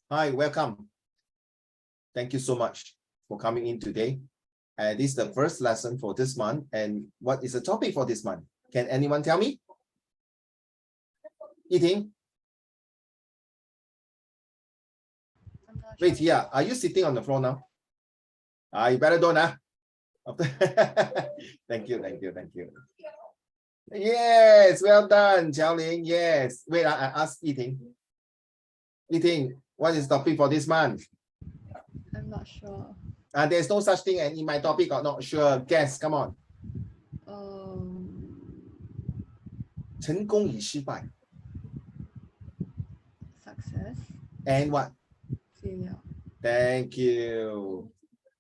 Hi, welcome. Thank you so much for coming in today. And this is the first lesson for this month. And what is the topic for this month? Can anyone tell me? Yiting? Wait, yeah. Are you sitting on the floor now? You better don't, huh? Thank you. Yes, well done, Xiaoling. Yes. Wait, I asked Yiting. Yiting, what is the topic for this month? I'm not sure. There's no such thing and in my topic or not sure. Guess, come on. 成功与失败 Success. and what? Failure. Thank you.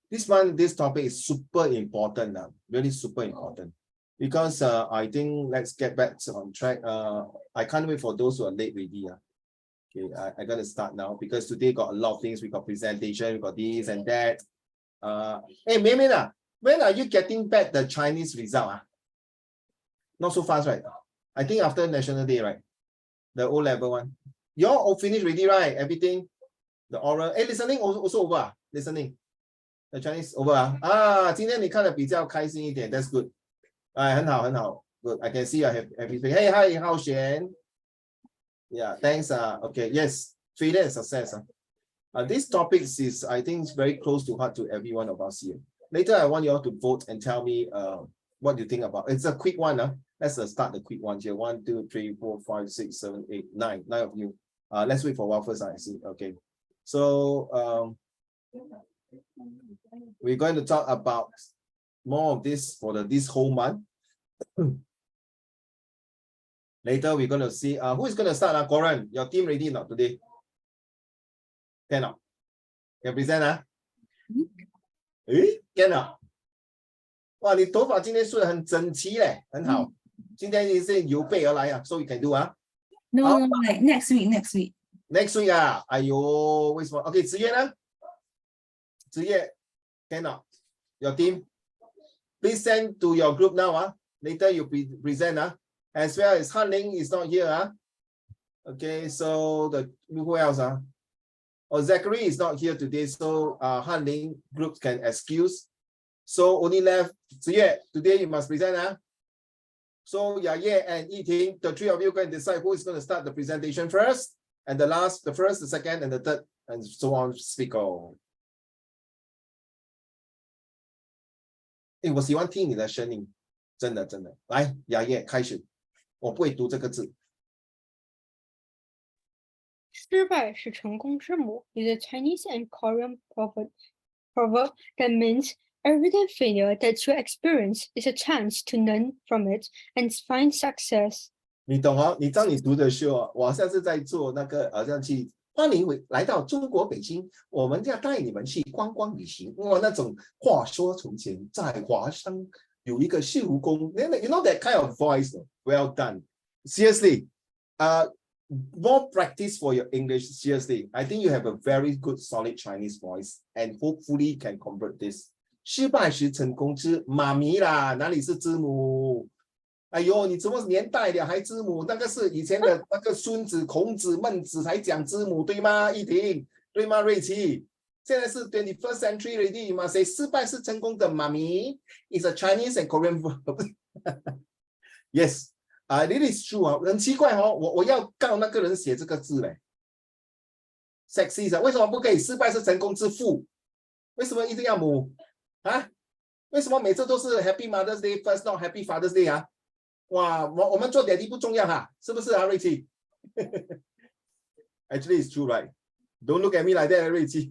This one, this topic is super important, really super important. Because I think let's get back on track. I can't wait for those who are late already. Okay, I gotta start now because today got a lot of things. We got presentation, we got this and that. Hey, Mei, when are you getting back the Chinese result? Not so fast, right? I think after National Day, right? The O-level one. You all finished already, right? Everything. The oral. Hey, listening also over. Listening. The Chinese over. 今天你看得比较开心一点 That's good. 很好 Good. I can see I have everything. Hey, hi, Hao Xuan. Yeah, thanks. Okay, yes. Failure and success. This topic is, I think, very close to heart to every one of us here. Later, I want you all to vote and tell me what you think about. It's a quick one. Let's start the quick one here. 1, 2, 3, 4, 5, 6, 7, 8, 9. 9 of you. Let's wait for a while first. I see. Okay. So we're going to talk about more of this for this whole month. Later, we're going to see who is going to start. Coran, your team ready not today? Can present? Can 哇，你头发今天梳得很整齐嘞，很好。今天你是有备而来啊 ，so you can do No, like next week. Next week 哎呦，为什么 ？OK， 子叶呢？子叶 ，can your team please send to your group now Later you present As well as Han Ling is not here Okay, so who else Zachary is not here today, so Han Ling group can excuse. So only left Ziye. Today you must present. So Ye and Yiting, the three of you can decide who is going to start the presentation first, and the last, the first, the second, and the third, and so on. Speak on. 我喜欢听你的声音，真的。来，雅叶开始。我不会读这个字。失败是成功之母 is a Chinese and Korean proverb that means every failure that you experience is a chance to learn from it and find success. 你懂你当你读的时候我好像是在做那个好像去欢迎来到中国北京，我们要带你们去观光旅行。哇，那种话说从前在华山有一个谢武功 You know that kind of voice. Well done. Seriously. More practice for your English. Seriously, I think you have a very good, solid Chinese voice, and hopefully can convert this. 失败是成功之妈咪啦，哪里是之母？哎呦，你什么年代了还之母？那个是以前的那个孙子、孔子、孟子才讲之母，对吗？一婷，对吗？瑞奇，现在是 21st century already. You must say 失败是成功的妈咪 is a Chinese and Korean verb. Yes. It is true 很奇怪我要告那个人写这个字嘞 ，sexy 为什么不可以？失败是成功之父，为什么一定要母为什么每次都是 Happy Mother's Day first, not Happy Father's Day 哇，我们做 daddy 不重要是不是瑞奇？Actually, it's true, right? Don't look at me like that, 瑞奇。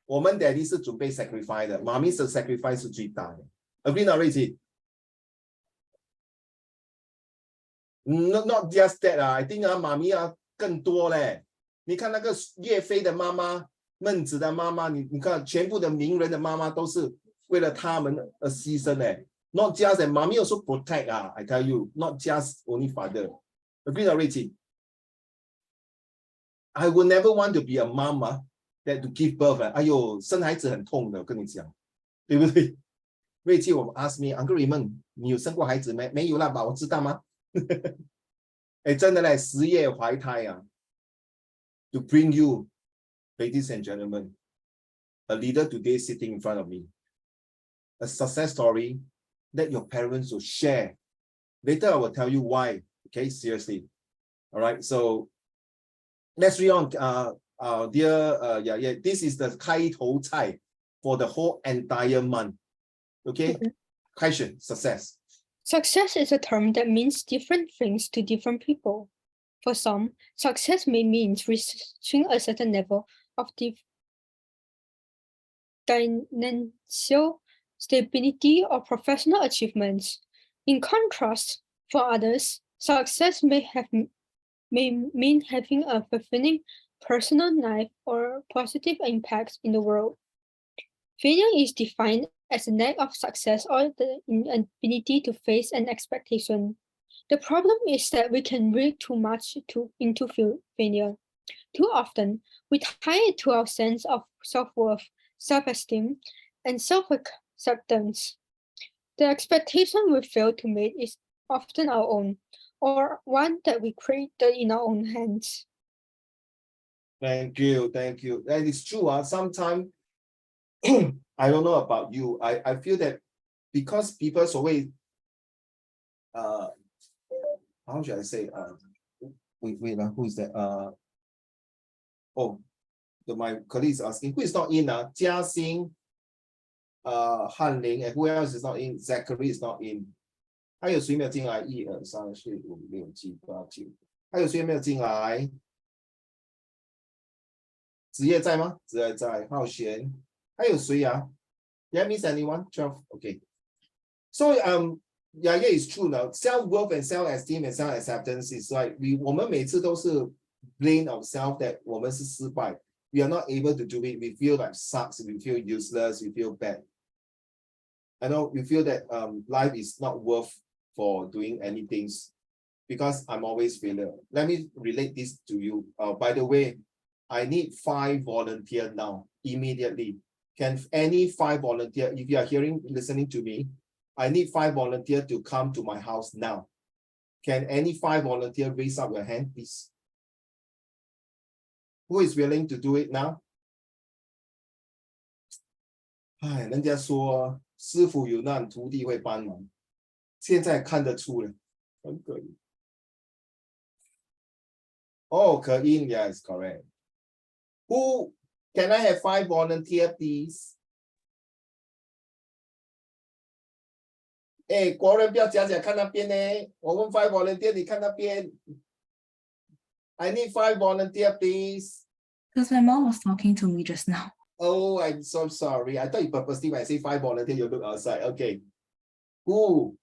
我们 daddy 是准备 sacrifice 的，妈咪的 sacrifice 是最大的 ，agree 吗，瑞奇？Not just that I think 妈咪更多嘞。你看那个岳飞的妈妈、孟子的妈妈，你看全部的名人的妈妈都是为了他们而牺牲嘞。Not just that, mommy also protect I tell you, not just only father. Agree or Richie? I would never want to be a mom that to give birth 哎呦，生孩子很痛的，我跟你讲，对不对？瑞奇，我 ask me, Uncle Raymond, 你有生过孩子没？没有啦吧？我知道吗？哎，真的嘞，10月怀胎to bring you Ladies and gentlemen, a leader today sitting in front of me, a success story that your parents will share. Later, I will tell you why. Okay, seriously. All right, so let's read on. This is the 开头菜 for the whole entire month. Okay, 开始 success. Success is a term that means different things to different people. For some, success may mean reaching a certain level of financial stability or professional achievements. In contrast, for others, success may mean having a fulfilling personal life or positive impact in the world. Failure is defined as a lack of success or the inability to face an expectation. The problem is that we can read too much into failure. Too often, we tie it to our sense of self-worth, self-esteem, and self-acceptance. The expectation we fail to meet is often our own, or one that we created in our own hands. Thank you. That is true. Sometimes, I don't know about you. I feel that because people always, how should I say? Wait, who is that? My colleague is asking, who is not in? Jia Xing, Han Ling, and who else is not in? Zachary is not in. 还有谁没有进来？1、2、3、4、5、6、7、8、9。还有谁没有进来？子叶在吗？子叶在。浩璇。还有谁啊？ Did I miss anyone? 12. Okay. So yeah, it's true now. Self-worth and self-esteem and self-acceptance is like我们每次都是 blame ourselves that 我们是失败。We are not able to do it. We feel like sucks. We feel useless. We feel bad. I know we feel that life is not worth for doing anything because I'm always failure. Let me relate this to you. By the way, I need 5 volunteers now immediately. Can any 5 volunteers, if you are listening to me, I need 5 volunteers to come to my house now. Can any 5 volunteers raise up your hand, please? Who is willing to do it now? 哎，人家说师傅有难，徒弟会帮忙。现在看得出了，很可以。Oh, 可以 yes, correct. Who can I have 5 volunteers, please? 哎，国人不要假看那边呢。我们5 volunteers，你看那边。I need 5 volunteers, please. Because my mom was talking to me just now. Oh, I'm so sorry. I thought you purposely when I say 5 volunteers, you look outside. Okay. Who?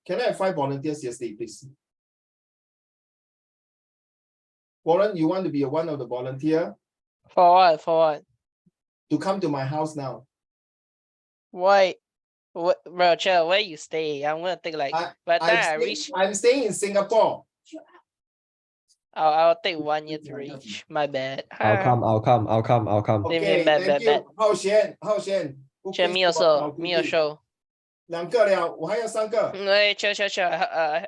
Can I have 5 volunteers yesterday, please? Warren, you want to be one of the volunteer? For what? For what? To come to my house now. Why? What, bro, chill, where you stay? I'm gonna take like by the time I reach. I'm staying in Singapore. I'll take 1 year to reach. My bad. I'll come. Okay, thank you. 浩璇，me also. 2个了，我还要3个。chill.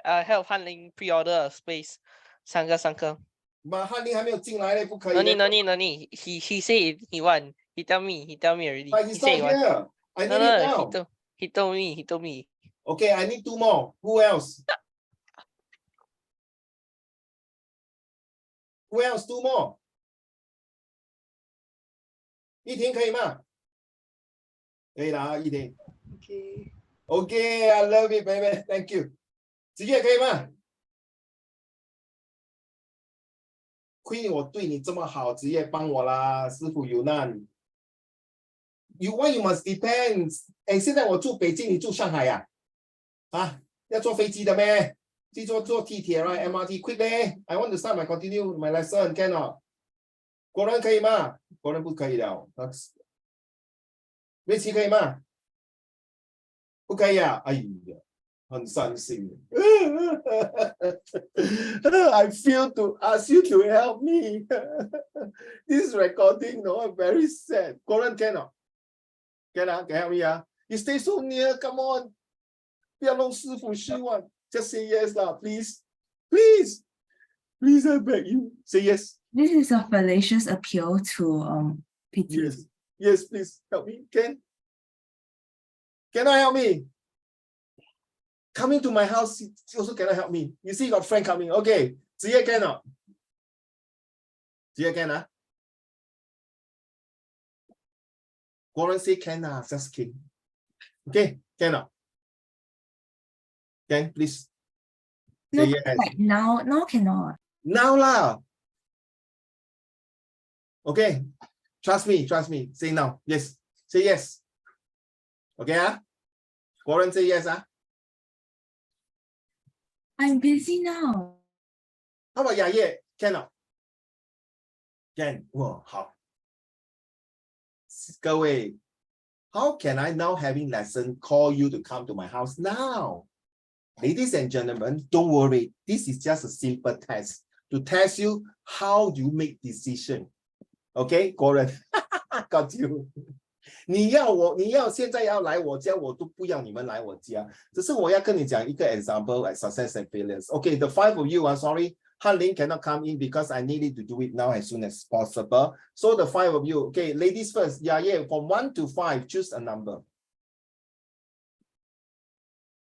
I help Han Ling pre-order a space. 3个。马汉林还没有进来嘞，不可以。No need. He said he want. He tell me already. But he's not here. I need it now. He told me. Okay, I need 2 more. Who else? Who else? 2 more. 一婷可以吗？可以啦，一婷。Okay, I love it, baby. Thank you. 子叶可以吗？亏我对你这么好，子叶帮我啦，师傅有难。Why you must depend？ 哎，现在我住北京，你住上海呀？要坐飞机的咩？坐地铁啦 ，MRT quick 嘞。I want to start continue my lesson, cannot？ 国人可以吗？国人不可以了。瑞奇可以吗？不可以啊！哎呀，很伤心。I feel to ask you to help me. This recording, no, I'm very sad. Korean cannot. Can help me? You stay so near. Come on. 不要弄师傅失望。Just say yes, lah, please. Please, I beg you. Say yes. This is a fallacious appeal to pity. Yes. Yes, please help me. Can I help me? Coming to my house also cannot help me. You see, got friend coming. Okay. Ziye cannot. Ziye can. Warren say can, just kidding. Okay, cannot. Can, please. No, Say yes. like now cannot. Now lah. Okay. Trust me. Say now. Yes. Say yes. Okay, Warren say yes, I'm busy now. How about Yaye? Cannot. Can. Whoa, how? 各位, how can I now having lesson call you to come to my house now? Ladies and gentlemen, don't worry. This is just a simple test to test you how you make decision. Okay, Goran, got you. 你要现在要来我家，我都不要你们来我家。只是我要跟你讲一个 example like success and failures. Okay, the 5 of you are sorry. Han Ling cannot come in because I needed to do it now as soon as possible. So the 5 of you, okay, ladies first. Yeah, from 1 to 5, choose a number.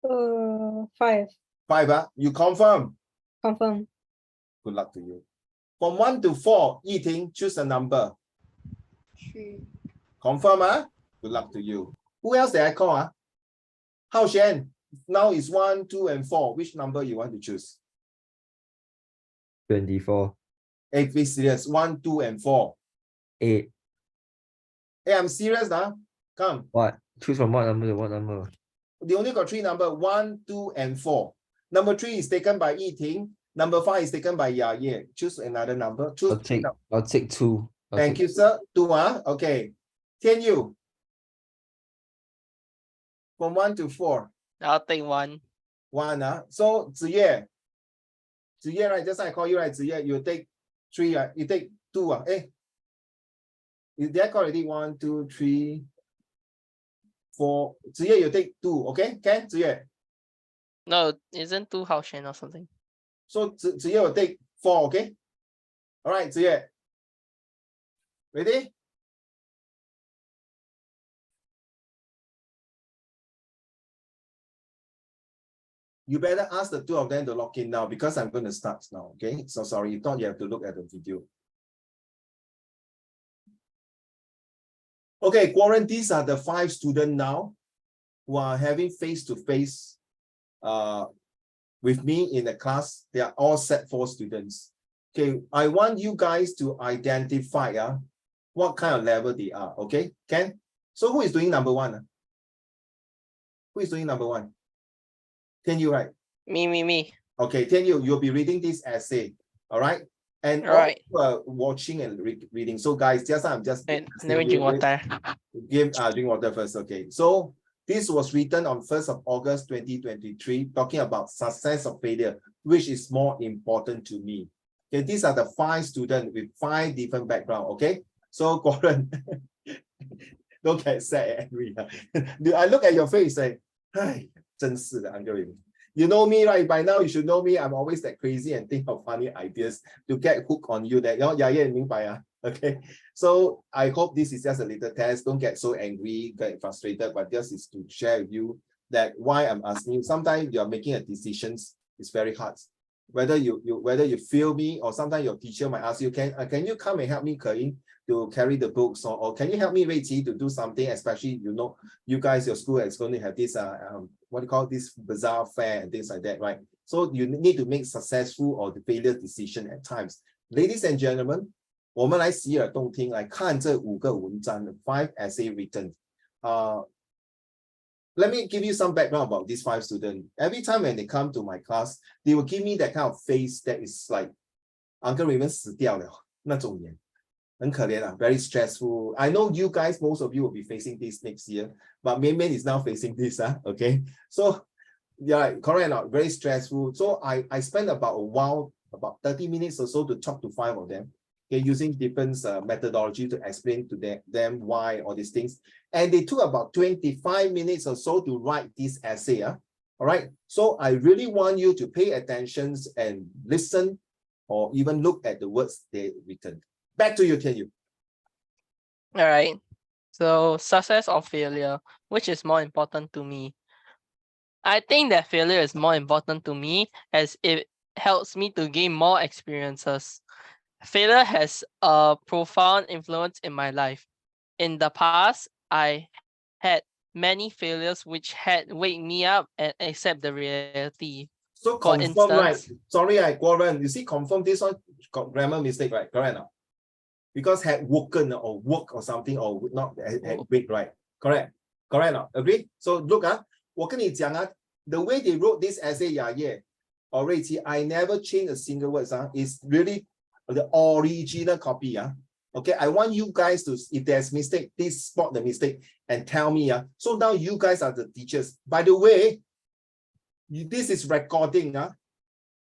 5. 5, you confirm? Confirm. Good luck to you. From 1 to 4, Yiting, choose a number. 3. Confirm, Good luck to you. Who else did I call, Hao Shen, now is 1, 2, and 4. Which number you want to choose? 24. Hey, be serious. 1, 2, and 4. 8. Hey, I'm serious now. Come. What? Choose from what number to what number? They only got 3 numbers, 1, 2, and 4. Number 3 is taken by Yiting. Number 5 is taken by Ya Ye. Choose another number. Choose. I'll take 2. Thank you, sir. 2, Okay. Tian Yu. From 1 to 4. I'll take 1. 1, So Ziye, right? Just like I call you, right? Ziye, you take 3, you take 2, Did I call already? 1, 2, 3, 4. Ziye, you take 2, okay? Can Ziye? No, isn't 2 Hao Shen or something? So Ziye will take 4, okay? All right, Ziye. Ready? You better ask the 2 of them to lock in now because I'm going to start now, okay? So sorry, you thought you have to look at the video. Okay, Warren, these are the 5 students now who are having face-to-face with me in the class. They are all set 4 students. Okay, I want you guys to identify what kind of level they are, okay? Ken? So who is doing number 1? Who is doing number 1? Tian Yu, right? Me. Okay, Tian Yu, you'll be reading this essay, all right? And All right. Watching and reading. So guys, I'm just Let me drink water. Drink water first. Okay, so this was written on 1st of August 2023, talking about success or failure, which is more important to me. Okay, these are the 5 students with 5 different backgrounds. Okay, so Goran, don't get sad and angry. I look at your face like, hey, 真是的 Uncle. You know me, right? By now, you should know me. I'm always that crazy and think of funny ideas to get hooked on you. That okay. So I hope this is just a little test. Don't get so angry, get frustrated, but just is to share with you that why I'm asking you. Sometimes you're making a decisions. It's very hard. Whether you feel me or sometimes your teacher might ask you, can you come and help me, Kerin, to carry the books, or can you help me, Rei Qi, to do something? Especially, you guys, your school is going to have this what do you call this bazaar fair and things like that, right? So you need to make successful or the failure decision at times. Ladies and gentlemen, 我们来洗耳动听，来看这5个文章 5 essay written. Let me give you some background about these 5 students. Every time when they come to my class, they will give me that kind of face that is like, Uncle Raymond 死掉了那种脸，很可怜啊, very stressful. I know you guys, most of you will be facing this next year, but Mian is now facing this, okay? So, yeah, correct, very stressful. So I spent about a while, about 30 minutes or so to talk to 5 of them, okay, using different methodology to explain to them why all these things. And they took about 25 minutes or so to write this essay, all right? So I really want you to pay attention and listen, or even look at the words they written. Back to you, Tianyu. All right. So success or failure, which is more important to me? I think that failure is more important to me as it helps me to gain more experiences. Failure has a profound influence in my life. In the past, I had many failures which had wake me up and accept the reality. So For confirm, right? instance, Sorry, Guoren, you see, confirm this one got grammar mistake, right? Correct now. Because had woken or woke or something or would not had wake, right? Correct. Correct now. Agree? So look, 我跟你讲 the way they wrote this essay, or I never change a single word. It's really the original copy. Okay, I want you guys to, if there's mistake, please spot the mistake and tell me. So now you guys are the teachers. By the way, this is recording.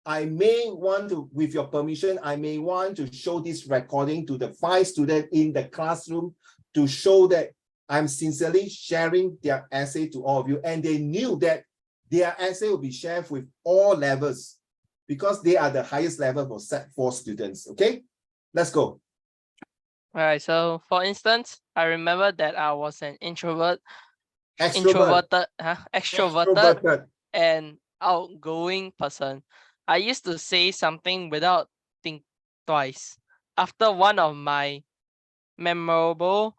I may want to, with your permission, I may want to show this recording to the 5 students in the classroom to show that I'm sincerely sharing their essay to all of you. And they knew that their essay will be shared with all levels because they are the highest level for set 4 students. Okay, let's go. all right. So for instance, I remember that I was an extroverted, Extroverted. and outgoing person. I used to say something without think twice. After one of my memorable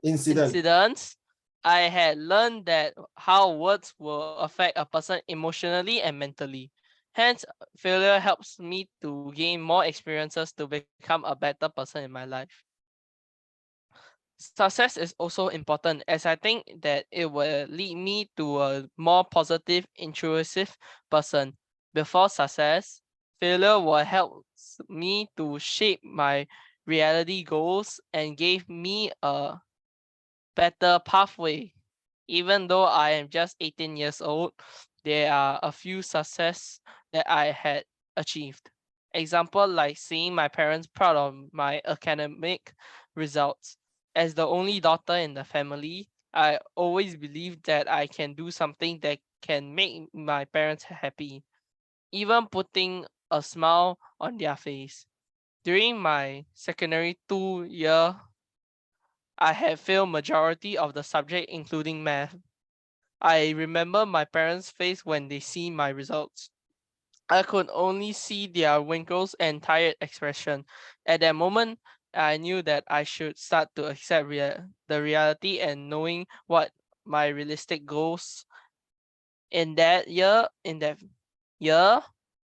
incidents, I had learned that how words will affect a person emotionally and mentally. Hence, failure helps me to gain more experiences to become a better person in my life. Success is also important as I think that it will lead me to a more positive, intrusive person. Before success, failure will help me to shape my reality goals and gave me a better pathway. Even though I am just 18 years old, there are a few success that I had achieved. Example like seeing my parents proud of my academic results. As the only daughter in the family, I always believed that I can do something that can make my parents happy, even putting a smile on their face. During my secondary 2 year, I had failed majority of the subject including math. I remember my parents' face when they see my results. I could only see their wrinkles and tired expression. At that moment, I knew that I should start to accept the reality and knowing what my realistic goals. In that year,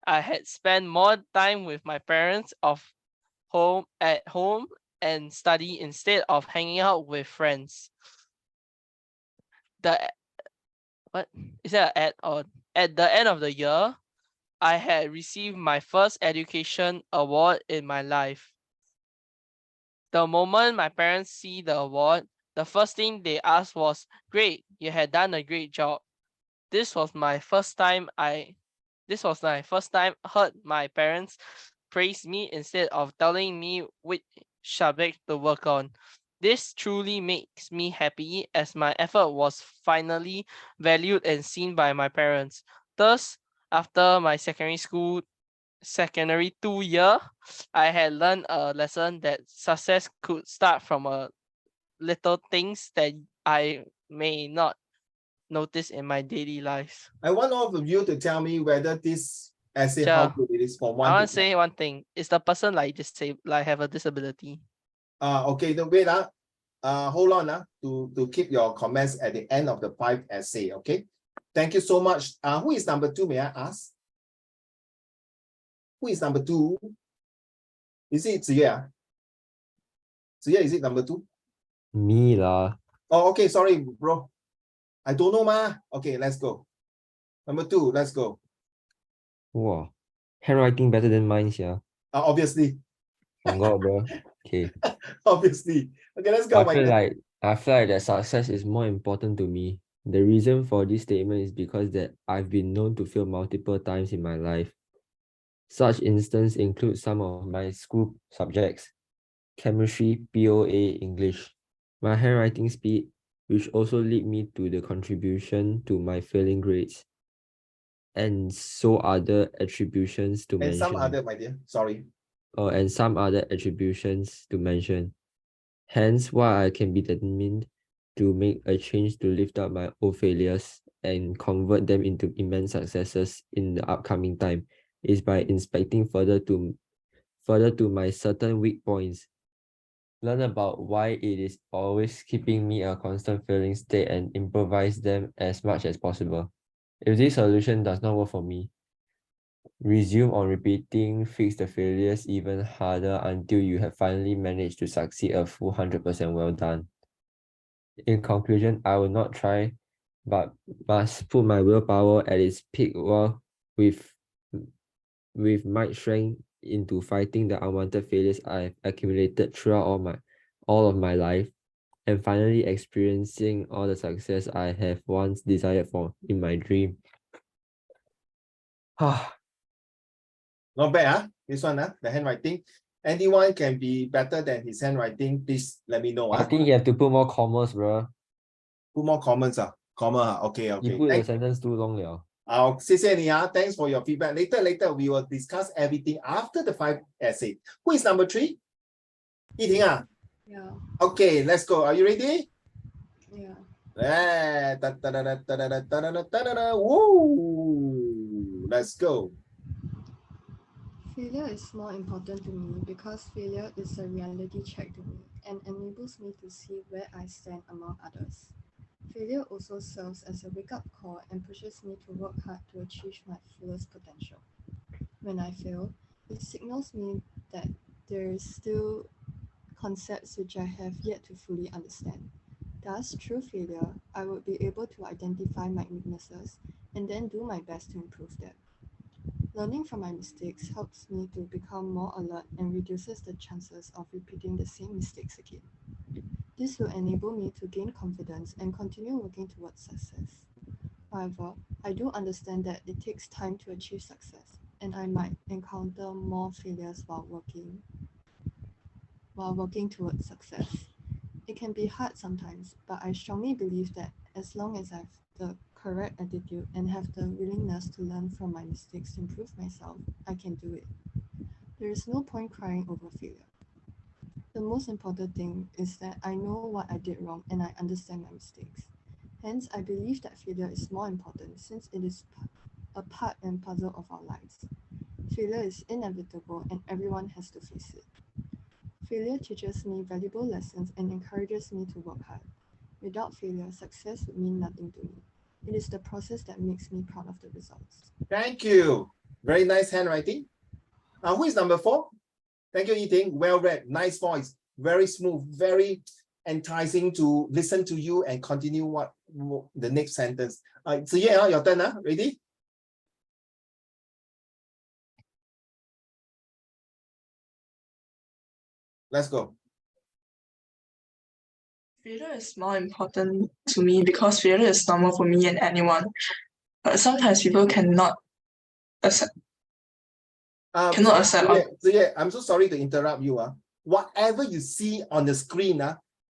I had spent more time with my parents at home and study instead of hanging out with friends. The what is that an ad or at the end of the year, I had received my first education award in my life. The moment my parents see the award, the first thing they asked was, "Great, you had done a great job." This was my first time heard my parents praise me instead of telling me which subject to work on. This truly makes me happy as my effort was finally valued and seen by my parents. Thus, after my secondary 2 year, I had learned a lesson that success could start from a little things that I may not notice in my daily life. I want all of you to tell me whether this essay, how good it is from 1 I to want to say one thing. Is the person like have a disability? Okay, then wait. Hold on to keep your comments at the end of the 5 essay. Okay. Thank you so much. Who is number 2? May I ask? Who is number 2? Is it Ziya? Ziya, is it number 2? Me lah. Oh, okay. Sorry, bro. I don't know, ma. Okay, let's go. Number 2, let's go. Wow. Handwriting better than mine, yeah. Obviously. Oh God, bro. Okay. Obviously. Okay, let's go. I feel like that success is more important to me. The reason for this statement is because that I've been known to fail multiple times in my life. Such instances include some of my school subjects, chemistry, POA, English, my handwriting speed, which also lead me to the contribution to my failing grades. and so other attributions to And mention. some other, my dear, sorry. And some other attributions to mention. Hence, why I can be determined to make a change to lift up my old failures and convert them into immense successes in the upcoming time is by inspecting further to my certain weak points. Learn about why it is always keeping me a constant failing state and improvise them as much as possible. If this solution does not work for me, resume on repeating, fix the failures even harder until you have finally managed to succeed a full 100% well done. In conclusion, I will not try, but must put my willpower at its peak while with might strength into fighting the unwanted failures I have accumulated throughout all of my life, and finally experiencing all the success I have once desired for in my dream. Not bad, this one, the handwriting. Anyone can be better than his handwriting, please let me know. I think you have to put more commas, bro. Put more comments, comma, okay. You put the sentence too long, liao. 好，谢谢你啊 ，Thanks for your feedback. Later, we will discuss everything after the 5 essay. Who is number 3? 依婷啊 Yeah. Okay, let's go. Are you ready? Yeah. Woo! Let's go. Failure is more important to me because failure is a reality check to me and enables me to see where I stand among others. Failure also serves as a wake-up call and pushes me to work hard to achieve my fullest potential. When I fail, it signals me that there is still concepts which I have yet to fully understand. Thus, through failure, I would be able to identify my weaknesses and then do my best to improve them. Learning from my mistakes helps me to become more alert and reduces the chances of repeating the same mistakes again. This will enable me to gain confidence and continue working towards success. However, I do understand that it takes time to achieve success, and I might encounter more failures while working towards success. It can be hard sometimes, but I strongly believe that as long as I have the correct attitude and have the willingness to learn from my mistakes to improve myself, I can do it. There is no point crying over failure. The most important thing is that I know what I did wrong and I understand my mistakes. Hence, I believe that failure is more important since it is a part and puzzle of our lives. Failure is inevitable and everyone has to face it. Failure teaches me valuable lessons and encourages me to work hard. Without failure, success would mean nothing to me. It is the process that makes me proud of the results. Thank you. Very nice handwriting. Who is number 4? Thank you, Yiting. Well read. Nice voice. Very smooth. Very enticing to listen to you and continue what the next sentence. Ziye, your turn. Ready? Let's go. Failure is more important to me because failure is normal for me and anyone. But sometimes people cannot accept. Ziye, I'm so sorry to interrupt you. Whatever you see on the screen,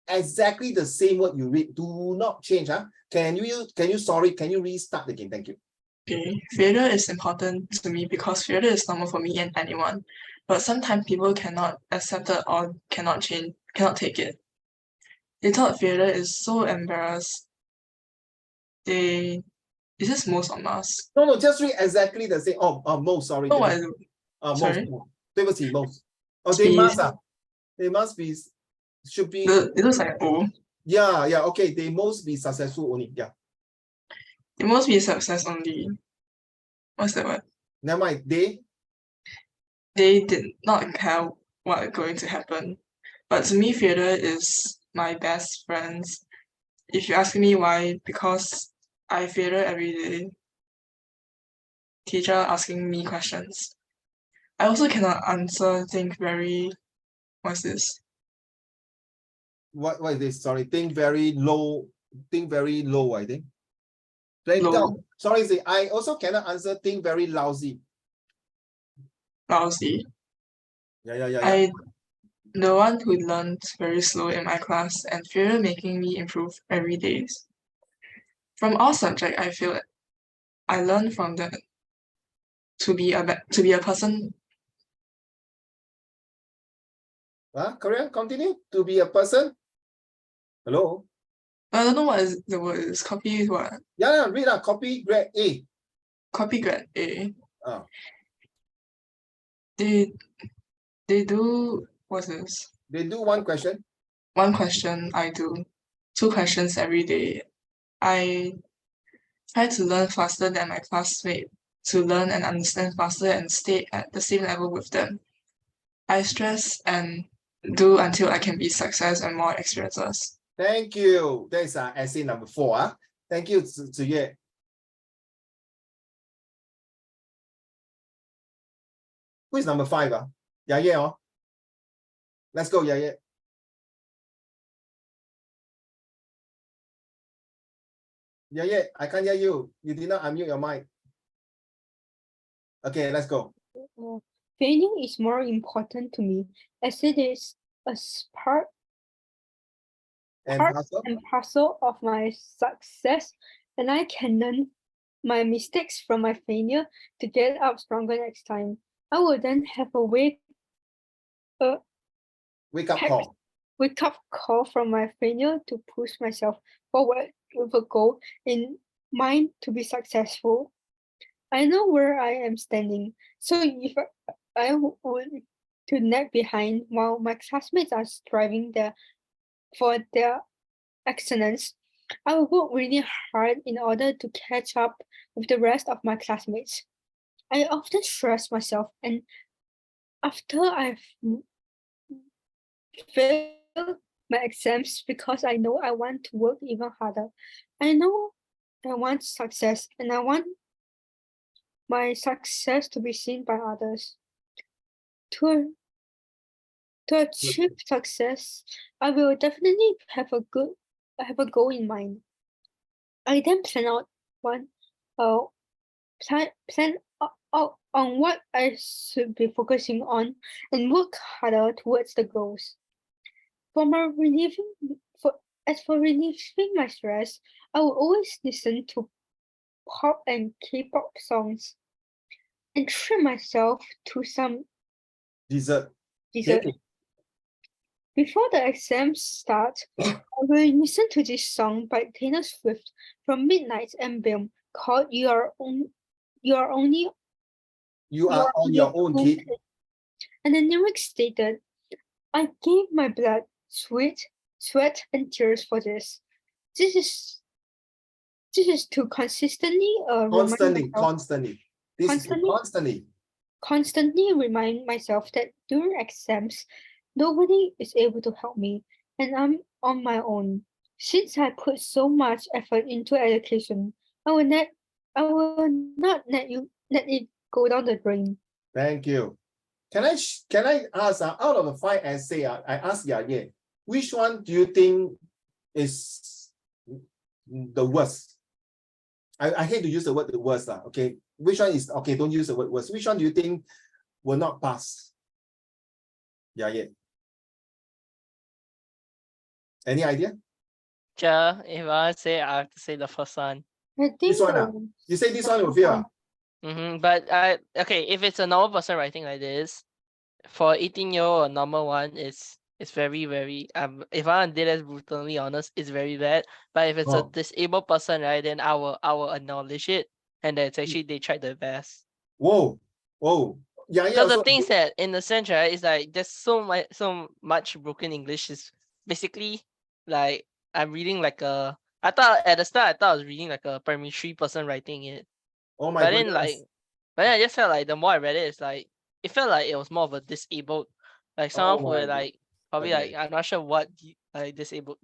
exactly the same word you read. Do not change. Can you restart again? Thank you. Okay. Failure is important to me because failure is normal for me and anyone. But sometimes people cannot accept it or cannot take it. They thought failure is so embarrassed. Is this most or mask? No, just read exactly the same. Most, sorry. Oh, I do. Most. 对不起, most. They must be, should be. It looks like O. Yeah, okay. They must be successful only. Yeah. It must be a success only. What's that word? Never mind. They did not care what is going to happen. But to me, failure is my best friends. If you ask me why, because I failure every day. Teacher asking me questions. I also cannot answer, what's this? What is this? Sorry, think very low, I think. Low. Sorry, I also cannot answer, think very lousy. Lousy. Yeah. I'm the one who learned very slow in my class and failure making me improve every day. From all subjects, I feel I learned from the to be a person. Korean, continue. To be a person. Hello. I don't know what is the word is. Copy is what? Yeah, read out. Copy grade A. Copy grade A. Oh. They do what's this? They do one question. One question, I do 2 questions every day. I try to learn faster than my classmate, to learn and understand faster and stay at the same level with them. I stress and do until I can be success and more experiences. Thank you. That's essay number 4. Thank you, Ziyue. Who is number 5? Yaye, oh. Let's go, Yaye. Yaye, I can't hear you. You did not unmute your mic. Okay, let's go. Failure is more important to me as it is a part And Pastor? and parcel of my success, and I can learn my mistakes from my failure to get up stronger next time. I will then have a Wake up Heck. call. wake up call from my failure to push myself forward with a goal in mind to be successful. I know where I am standing, so if I would to lag behind while my classmates are striving for their excellence, I will work really hard in order to catch up with the rest of my classmates. I often stress myself, and after I've failed my exams because I know I want to work even harder. I know I want success, and I want my success to be seen by others. To achieve success, I will definitely have a goal in mind. I then plan out on what I should be focusing on and work harder towards the goals. As for relieving my stress, I will always listen to pop and K-pop songs and treat myself to some Dessert. dessert. Cake. Before the exams start, I will listen to this song by Taylor Swift from Midnight's album called You Are On Your Own, Kid. And the lyrics stated, I gave my blood, sweat, and tears for this. This is to constantly constantly remind myself that during exams, nobody is able to help me, and I'm on my own. Since I put so much effort into education, I will not let it go down the drain. Thank you. Can I ask out of the 5 essays, I asked Yaye, which one do you think is the worst? I hate to use the word the worst. Okay. Which one is okay? Don't use the word worst. Which one do you think will not pass? Yaye. Any idea? Yeah, if I say, I have to say the first one. I think This one, you say this one will fail. But okay, if it's a normal person writing like this, for 18-year-old, a normal one is very, very if I did as brutally honest, it's very bad. But if it's a disabled person, right, then I will acknowledge it, and that's actually they tried their best. Whoa. Yeah. Because the things that in the sense, right, is like there's so much broken English is basically like I'm reading like I thought at the start I was reading like a primary 3 person writing it. Oh my but goodness. then I just felt like the more I read it, it's like it felt like it was more of a disabled, like someone who were like probably like I'm not sure what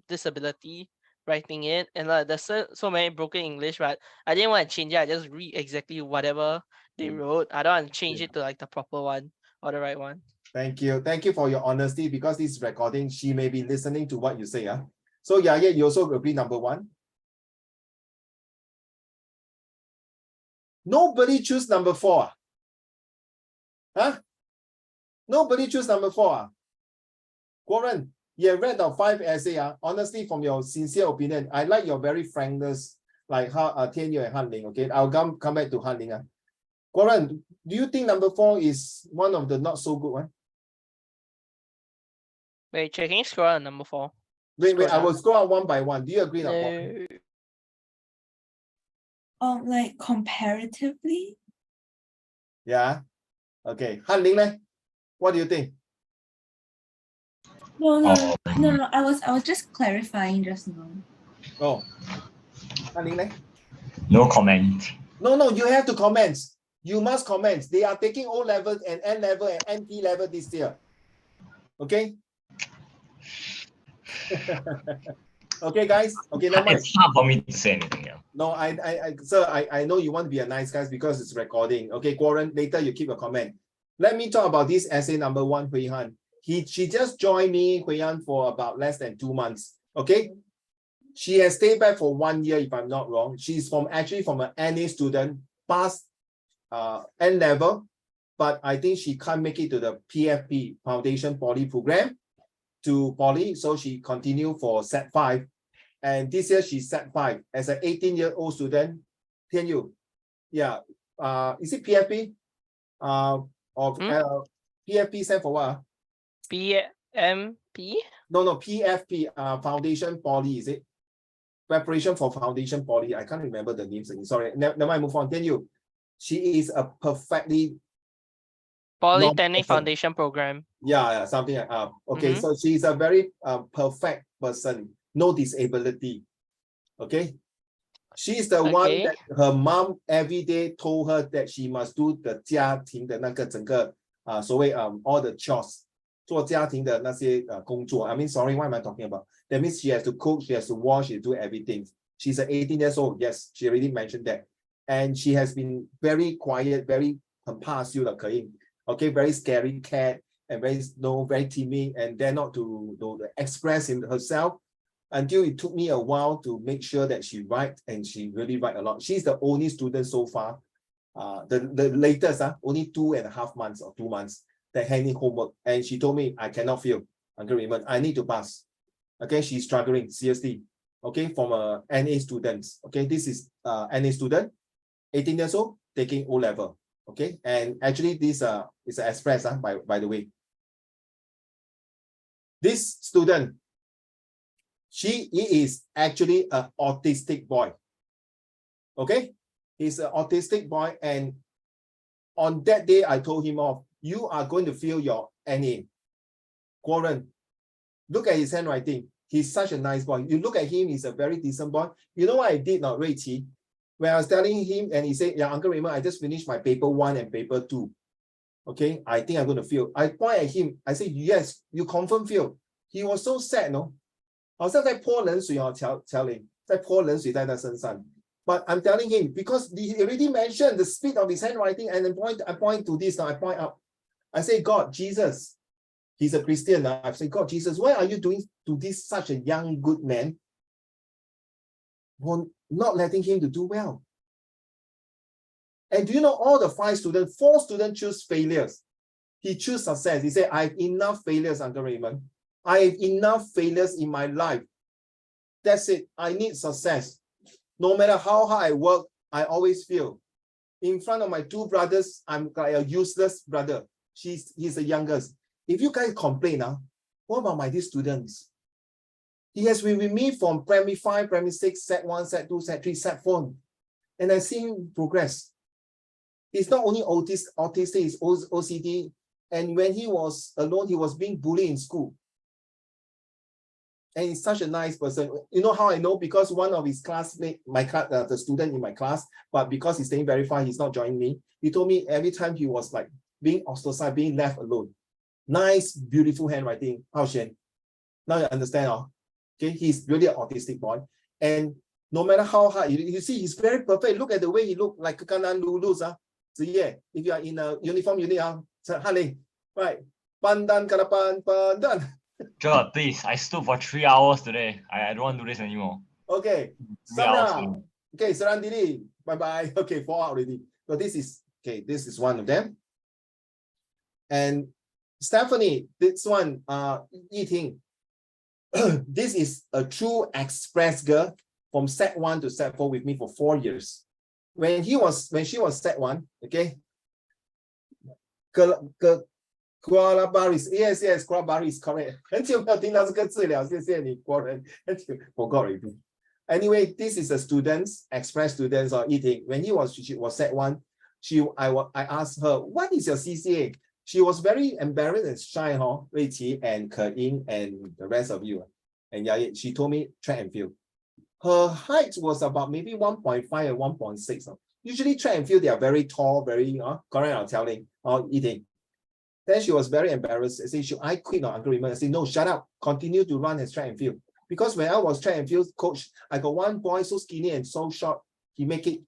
disability writing it, and like there's so many broken English, but I didn't want to change it. I just read exactly whatever they wrote. I don't want to change it to like the proper one or the right one. Thank you for your honesty, because this recording, she may be listening to what you say. So Yaye, you also agree number 1? Nobody choose number 4. Nobody choose number 4. Guoren, you have read the 5 essays. Honestly, from your sincere opinion, I like your very frankness, like how Tianyu and Han Ling. Okay, I'll come back to Han Ling. Guoren, Do you think number 4 is one of the not so good one? Wait, checking scroll on number 4. Wait, I Scroll will down. scroll out one by one. Do you agree? Not No. Like comparatively? Yeah. Okay. Han Ling, what do you think? No. I was just clarifying just now. Oh. Han Ling, No comment. No, you have to comment. You must comment. They are taking O level and N level and NT level this year. Okay? Okay, guys. Okay, never mind. It's hard for me to say anything. Yeah. No, sir, I know you want to be a nice guy because it's recording. Okay, Warren, later you keep a comment. Let me talk about this essay number 1, Hui Han. She just joined me, Hui Han, for about less than 2 months. Okay? She has stayed back for 1 year, if I'm not wrong. She's actually from an NA student, past N level, but I think she can't make it to the PFP, Foundation Poly program, to Poly, so she continued for Set 5. And this year she's Set 5 as an 18-year-old student. Can you? Yeah. Is it PFP? PFP stand for what? PMP? No, PFP, Foundation Poly, is it? Preparation for Foundation Poly. I can't remember the names. Sorry. Never mind, move on. Can you? She is a perfectly Polytechnic Foundation Program. Yeah, something like okay, so she's a very perfect person, no disability. Okay. She's the one that her mom every day told her that she must do the 家庭的那个整个所谓all the chores， 做家庭的那些工作。I mean, sorry, what am I talking about? That means she has to cook, she has to wash, she do everything. She's 18 years old. Yes, she already mentioned that. And she has been very quiet, very 很怕羞的可以 okay, very scary cat and very timid and dare not to express herself until it took me a while to make sure that she write, and she really write a lot. She's the only student so far, the latest, only 2.5 months or 2 months that handing homework, and she told me, I cannot fail, Uncle Raymond, I need to pass. Okay, she's struggling seriously. Okay, from a NA student. Okay, this is NA student, 18 years old, taking O level. Okay, and actually this is an express by the way. This student, he is actually an autistic boy. Okay, he's an autistic boy, and on that day I told him off, you are going to fail your NA. Warren, look at his handwriting. He's such a nice boy. You look at him, he's a very decent boy. You know what I did, not Rui Qi? When I was telling him, and he said, yeah, Uncle Raymond, I just finished my paper 1 and paper 2. Okay, I think I'm going to fail. I point at him, I said, yes, you confirm fail. He was so sad, no? 好像在泼冷水哦，乔玲，在泼冷水在他身上。But I'm telling him, because he already mentioned the speed of his handwriting, and then I point to this now, I point up. I say, God, Jesus, he's a Christian now. I say, God, Jesus, why are you doing to this such a young, good man? Not letting him to do well. And do you know all the 5 students, 4 students choose failures. He chose success. He said, I have enough failures, Uncle Raymond. I have enough failures in my life. That's it. I need success. No matter how hard I work, I always fail. In front of my 2 brothers, I'm like a useless brother. He's the youngest. If you guys complain now, what about my these students? He has been with me from primary 5, primary 6, set 1, set 2, set 3, set 4. And I see him progress. He's not only autistic, he's OCD. And when he was alone, he was being bullied in school. And he's such a nice person. You know how I know? Because one of his classmates, the student in my class, but because he's staying very far, he's not joining me. He told me every time he was like being ostracized, being left alone. Nice, beautiful handwriting. How Shen? Now you understand, okay? He's really an autistic boy. And no matter how hard, you see, he's very perfect. Look at the way he looked like Kanan Lulu's. If you are in a uniform unit, right? Pandan karapan pandan. God, please, I stood for 3 hours today. I don't want to do this anymore. Okay. 3 hours. Sana. Okay, Sarandini. Bye-bye. Okay, 4 out already. So this is one of them. And Stephanie, this one, Yiting. This is a true express girl from set 1 to set 4 with me for 4 years. When she was set 1, okay, Coronavirus, yes, coronavirus, correct. 很久没有听到这个字了，谢谢你，国人，很久 forgot already. Anyway, this is a student's express students or eating. When she was set one, I asked her, what is your CCA? She was very embarrassed and shy, huh? Wei Qi and Ke Ying and the rest of you. And yeah, she told me track and field. Her height was about maybe 1.5 and 1.6. Usually track and field, they are very tall, very correct or telling or eating. Then she was very embarrassed. I said, should I quit or Uncle Raymond? I said, no, shut up. Continue to run as track and field. Because when I was track and field coach, I got one boy so skinny and so short, he make it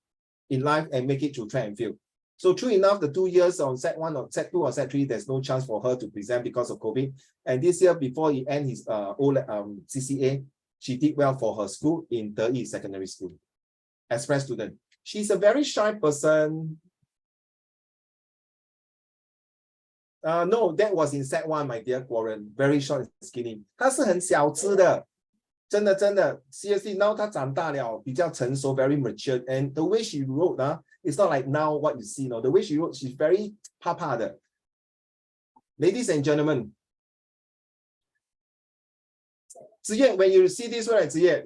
in life and make it to track and field. So true enough, the 2 years on set 1 or set 2 or set 3, there's no chance for her to present because of COVID. And this year, before he end his CCA, she did well for her school in Deyi Secondary School. Express student. She's a very shy person. No, that was in set 1, my dear Warren. Very short and skinny. 她是很小只的，真的。Seriously, now 她长大了，比较成熟 very mature. And the way she wrote, it's not like now what you see. The way she wrote, she's very papa 的. Ladies and gentlemen, Ziye, when you see this word, Ziye,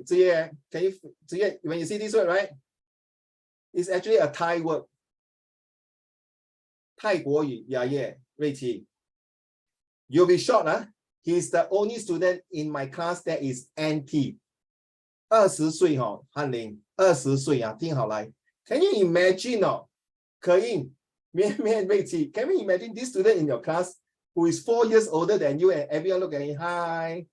when you see this word, right? It's actually a Thai word. 泰国语, yeah, Wei Qi. You'll be shocked, huh? He's the only student in my class that is NT. 20岁翰林20岁听好来. Can you imagine Ke Ying, Wei Qi, can you imagine this student in your class who is 4 years older than you and everyone look at him, hi.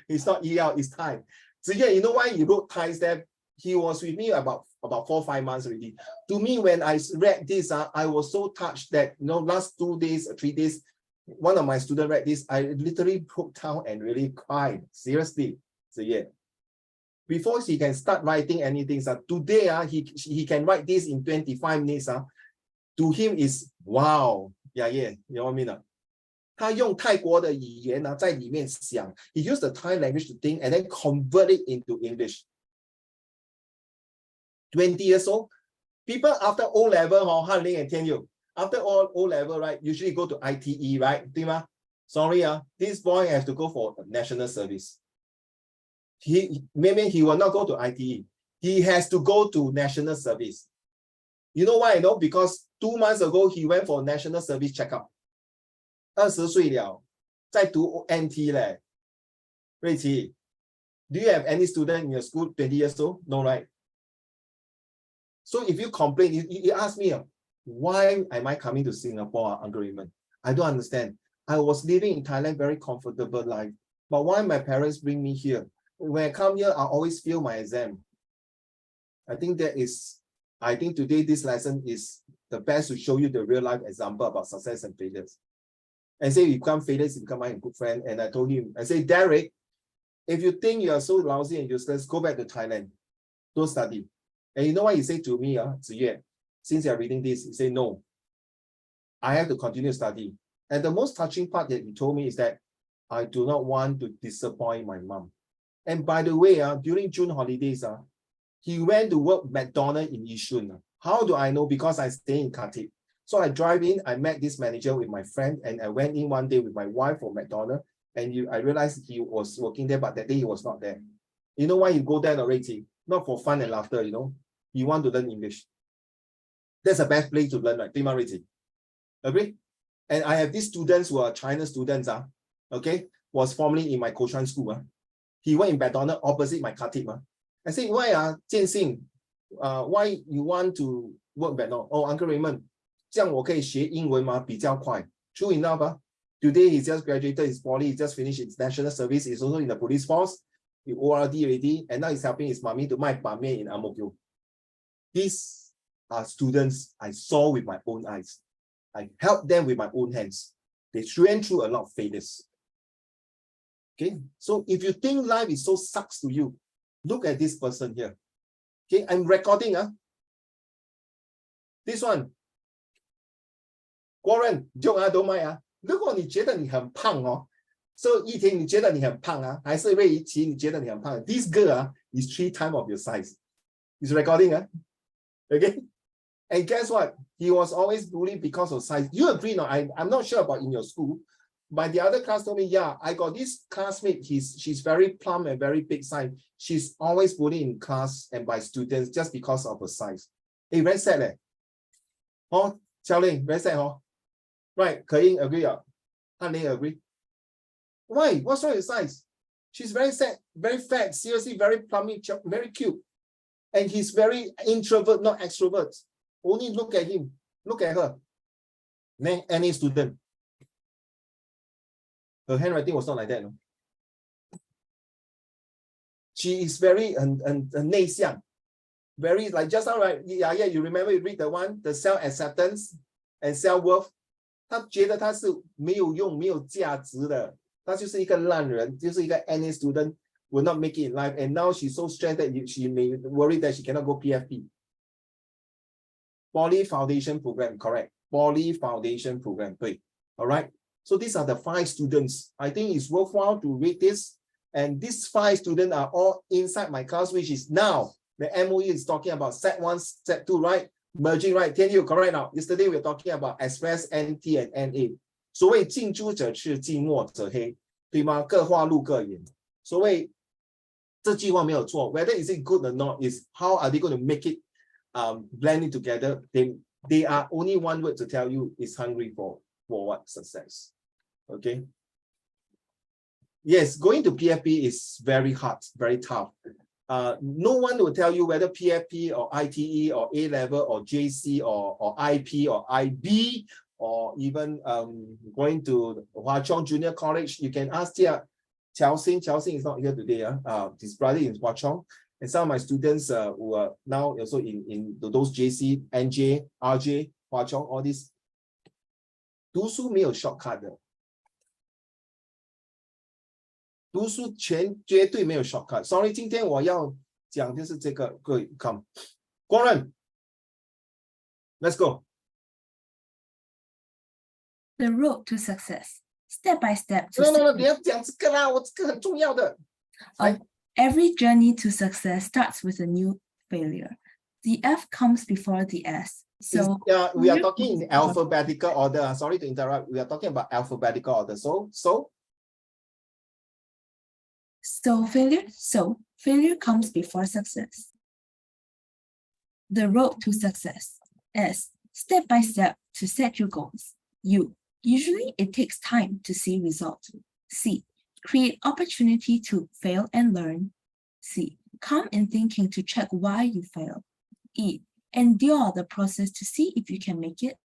It's not EL, it's Thai. Ziye, you know why he wrote Thai there? He was with me about 4 or 5 months already. To me, when I read this, I was so touched that last 2 days, 3 days, one of my students read this. I literally broke down and really cried. Seriously. So yeah. Before he can start writing anything, today he can write this in 25 minutes. To him is wow. Yeah, you know what I mean? 他用泰国的语言在里面想. He used the Thai language to think and then convert it into English. 20 years old. People after O level, Han Ling and Tian Yu, after all O level, right, usually go to ITE, right? Sorry, this boy has to go for national service. Maybe he will not go to ITE. He has to go to national service. You know why I know? Because 2 months ago, he went for national service checkup. 20岁了，在读 NT 嘞。瑞奇, do you have any student in your school 20 years old? No, right? So if you complain, you ask me, why am I coming to Singapore, Uncle Raymond? I don't understand. I was living in Thailand, very comfortable life. But why my parents bring me here? When I come here, I always fail my exam. I think today this lesson is the best to show you the real life example about success and failures. And say you become failures, you become my good friend. And I told him, I say, Derek, if you think you are so lousy and useless, go back to Thailand. Don't study. And you know what he said to me, Ziyue, since you're reading this, he said, no, I have to continue studying. And the most touching part that he told me is that I do not want to disappoint my mom. And by the way, during June holidays, he went to work McDonald's in Yishun. How do I know? Because I stay in Khatib. So I drive in, I met this manager with my friend, and I went in one day with my wife for McDonald's, and I realized he was working there, but that day he was not there. You know why you go there already? Not for fun and laughter, You want to learn English. That's the best place to learn, right? Agree? And I have these students who are China students, okay, was formerly in my Kunshan school. He went in McDonald's opposite my Khatib. I said, why, Jianxing, why you want to work McDonald's? Oh, Uncle Raymond, 这样我可以学英文吗？比较快。True enough, today he just graduated his poly, he just finished his national service, he's also in the police force, he ORD already, and now he's helping his mommy to make ban mian in Ang Mo Kio. These are students I saw with my own eyes. I helped them with my own hands. They went through a lot of failures. Okay, so if you think life is so sucks to you, look at this person here. Okay, I'm recording. This one. Warren, don't mind. 如果你觉得你很胖so 一天你觉得你很胖还是魏一琪你觉得你很胖 This girl is 3 times of your size. It's recording. Okay? And guess what? He was always bullied because of size. You agree? No, I'm not sure about in your school, but the other class told me, yeah, I got this classmate. She's very plump and very big size. She's always bullied in class and by students just because of her size. Hey, very sad, eh? Oh, Xiaoling, very sad, huh? Right, Ke-Ying agree. Han-Ling agree. Why? What's wrong with size? She's very sad, very fat, seriously, very plummy, very cute. And he's very introvert, not extrovert. Only look at him, look at her. Any student. Her handwriting was not like that. No? She is very 内向, very like just now, right? Yeah, you remember you read the one, the self-acceptance and self-worth. 他觉得他是没有用、没有价值的，他就是一个烂人，就是一个 any student will not make it in life. And now she's so stressed that she may worry that she cannot go PFP. Poly Foundation Program, correct? Poly Foundation Program, 对. All right. So these are the 5 students. I think it's worthwhile to read this. And these 5 students are all inside my class, which is now the MOE is talking about Sec1, Sec2, right? Merging, right? Tell you correct now. Yesterday we were talking about Express, NT, and NA. 所谓近朱者赤，近墨者黑，对吗？各花入各眼。所谓这句话没有错。Whether is it good or not is how are they going to make it blend it together? They are only one word to tell you is hungry for what? Success. Okay. Yes, going to PFP is very hard, very tough. No one will tell you whether PFP or ITE or A level or JC or IP or IB or even going to Hwa Chong Junior College. You can ask here, Qiao Xing is not here today. His brother is Hwa Chong. And some of my students who are now also in those JC, NJ, RJ, Hwa Chong, all these. 读书没有 shortcut 的。读书绝对没有 shortcut。Sorry， 今天我要讲就是这个，各位 come， 光任 ，Let's go。 The road to success, step by step. No， 你要讲这个啦，我这个很重要的。Every journey to success starts with a new failure. The F comes before the S. So we are talking in alphabetical order. Sorry to interrupt. We are talking about alphabetical order. So failure comes before success. The road to success. S, step by step to set your goals. U, usually it takes time to see results. C, create opportunity to fail and learn. C, calm in thinking to check why you fail. E, endure the process to see if you can make it.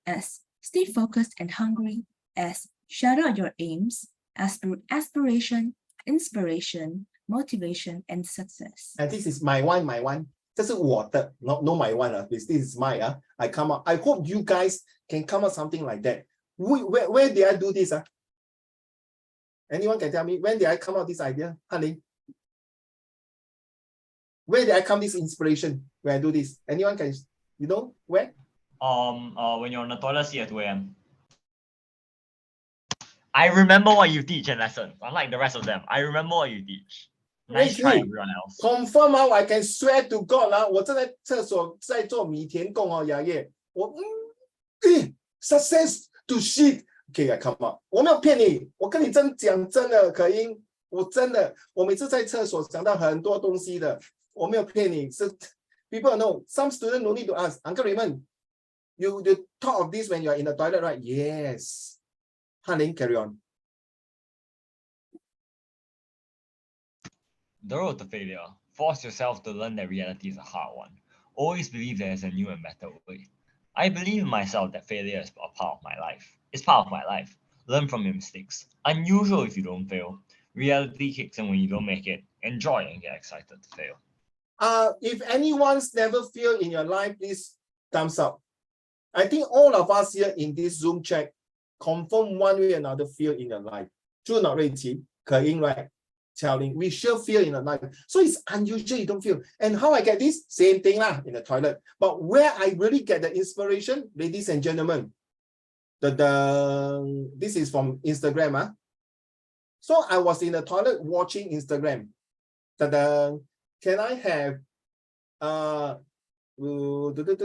S, stay focused and hungry. S, shout out your aims, aspiration, inspiration, motivation, and success. And this is my one. 这是我的 not my one. This is mine. I come up. I hope you guys can come up something like that. Where did I do this? Anyone can tell me when did I come up with this idea? Honey? Where did I come this inspiration when I do this? Anyone can, you know, where? When you're on the toilet seat at 2 a.m. I remember what you teach in lessons, unlike the rest of them. I remember what you teach. Nice try, everyone else. Confirm I can swear to God 我正在厕所在做米田共雅叶，success to shit. Okay, I come up. 我没有骗你，我跟你讲真的，可英，我真的，我每次在厕所想到很多东西的，我没有骗你。是 people know. Some students no need to ask. Uncle Raymond, you thought of this when you are in the toilet, right? Yes. Han-Ling, carry on. The road to failure. Force yourself to learn that reality is a hard one. Always believe there is a new and better way. I believe in myself that failure is a part of my life. It's part of my life. Learn from your mistakes. Unusual if you don't fail. Reality kicks in when you don't make it. Enjoy and get excited to fail. If anyone's never failed in your life, please thumbs up. I think all of us here in this Zoom chat confirm one way or another fail in your life. True not, Rui-Qi? Ke-Ying, right? Qiao-Ling, we sure fail in our life. So it's unusual you don't feel. And how I get this? Same thing lah, in the toilet. But where I really get the inspiration, ladies and gentlemen, this is from Instagram. So I was in the toilet watching Instagram. Can I have Everyone read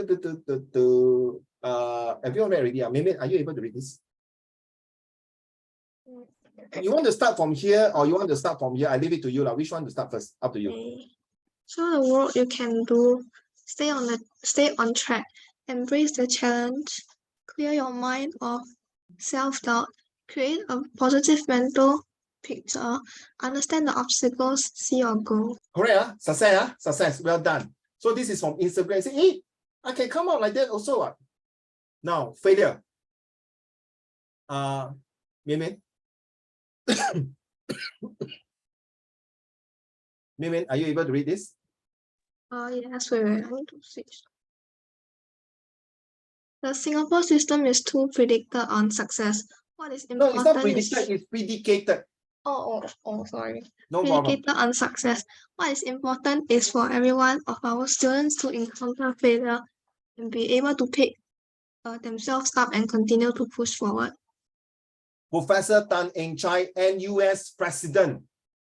already? Maybe are you able to read this? You want to start from here or you want to start from here? I leave it to you. Which one to start first? Up to you. Okay. So the work you can do, stay on track, embrace the challenge, clear your mind of self-doubt, create a positive mental picture, understand the obstacles, see your goal. Correct, success, success, well done. So this is from Instagram. Say, hey, I can come out like that also. Now, failure. Mimin. Mimin, are you able to read this? Yes, wait, I need to switch. The Singapore system is too predicted on success. What is No, important it's not predicted, it's predicated. Sorry. No problem. Predicated on success. What is important is for every one of our students to encounter failure and be able to pick themselves up and continue to push forward. Professor Tan Eng Chai, NUS President.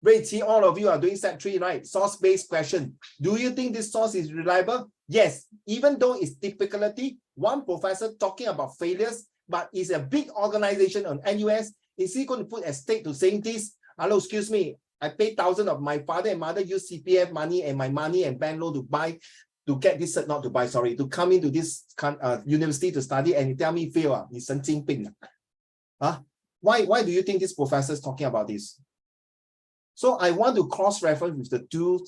Rei, all of you are doing Sec3, right? Source-based question. Do you think this source is reliable? Yes, even though it's typicality, one professor talking about failures, but it's a big organization on NUS. Is he going to put a stake to saying this? Hello, excuse me. I paid thousands of my father and mother use CPF money and my money and bank loan to get this, not to buy, sorry, to come into this university to study, and you tell me fail. Huh? Why do you think this professor is talking about this? So I want to cross-reference with the two.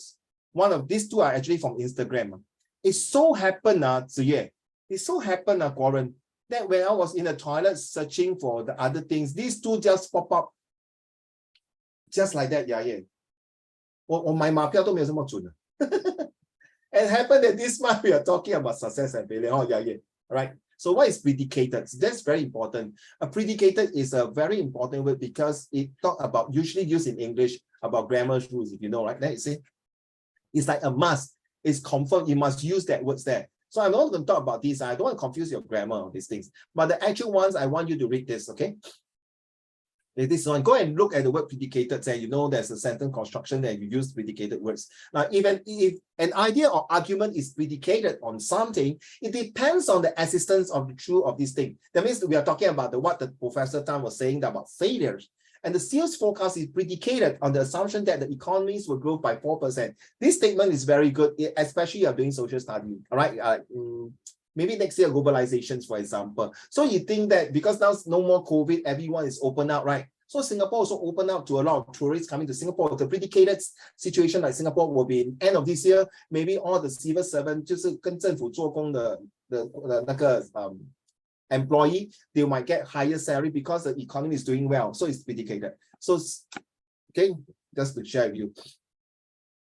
One of these two are actually from Instagram. It so happened, Warren, that when I was in the toilet searching for the other things, these two just pop up. Just like that, yeah. My 马票都没有这么准. It happened that this month we are talking about success and failure. Right? So what is predicated? That's very important. A predicated is a very important word because it talk about, usually used in English, about grammar rules, if you know, right? Let's say it's like a must. It's confirmed. You must use that words there. So I'm not going to talk about these. I don't want to confuse your grammar on these things. But the actual ones, I want you to read this, okay? This one, go and look at the word predicated. Say, you know, there's a sentence construction that you use predicated words. Now, even if an idea or argument is predicated on something, it depends on the existence of the truth of this thing. That means we are talking about what the Professor Tan was saying about failures. And the sales forecast is predicated on the assumption that the economies will grow by 4%. This statement is very good, especially if you're doing social study. All right. Maybe next year, globalizations, for example. So you think that because now no more COVID, everyone is open out, right? So Singapore also open up to a lot of tourists coming to Singapore. The predicated situation like Singapore will be end of this year. Maybe all the civil servant 就是跟政府做工的那个employee, they might get higher salary because the economy is doing well. So it's predicated. So, okay, just to share with you.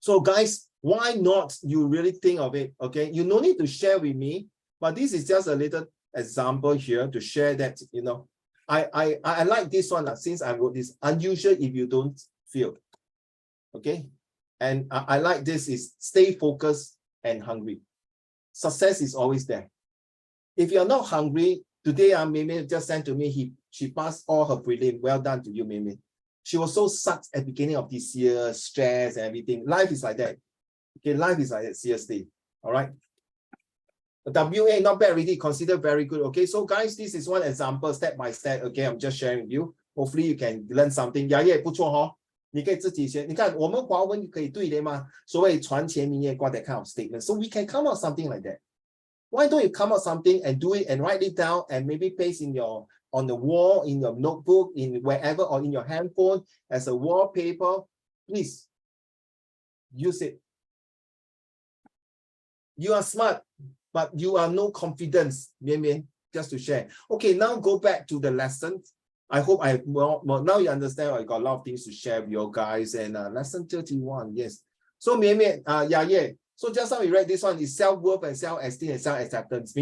So guys, why not you really think of it? Okay, you no need to share with me, but this is just a little example here to share that, you know, I like this one since I wrote this, unusual if you don't feel. Okay, and I like this is stay focused and hungry. Success is always there. If you're not hungry, today Mimi just sent to me, she passed all her prelim. Well done to you, Mimi. She was so sucked at the beginning of this year, stress and everything. Life is like that. Okay, life is like that, seriously. All right. WA, not bad, really considered very good. Okay, so guys, this is one example, step by step. Okay, I'm just sharing with you. Hopefully you can learn something. Yeah, 不错哦。你可以自己学。你看我们华文可以对的吗？所谓传前明月挂 that kind of statement. So we can come out something like that. Why don't you come up something and do it and write it down and maybe paste in on the wall, in your notebook, in wherever, or in your handphone as a wallpaper? Please use it. You are smart, but you are no confidence. Just to share. Okay, now go back to the lesson. I hope well now you understand. I got a lot of things to share with you guys. And lesson 31, yes. So yeah. So just now we read this one is self-worth and self-esteem and self-acceptance.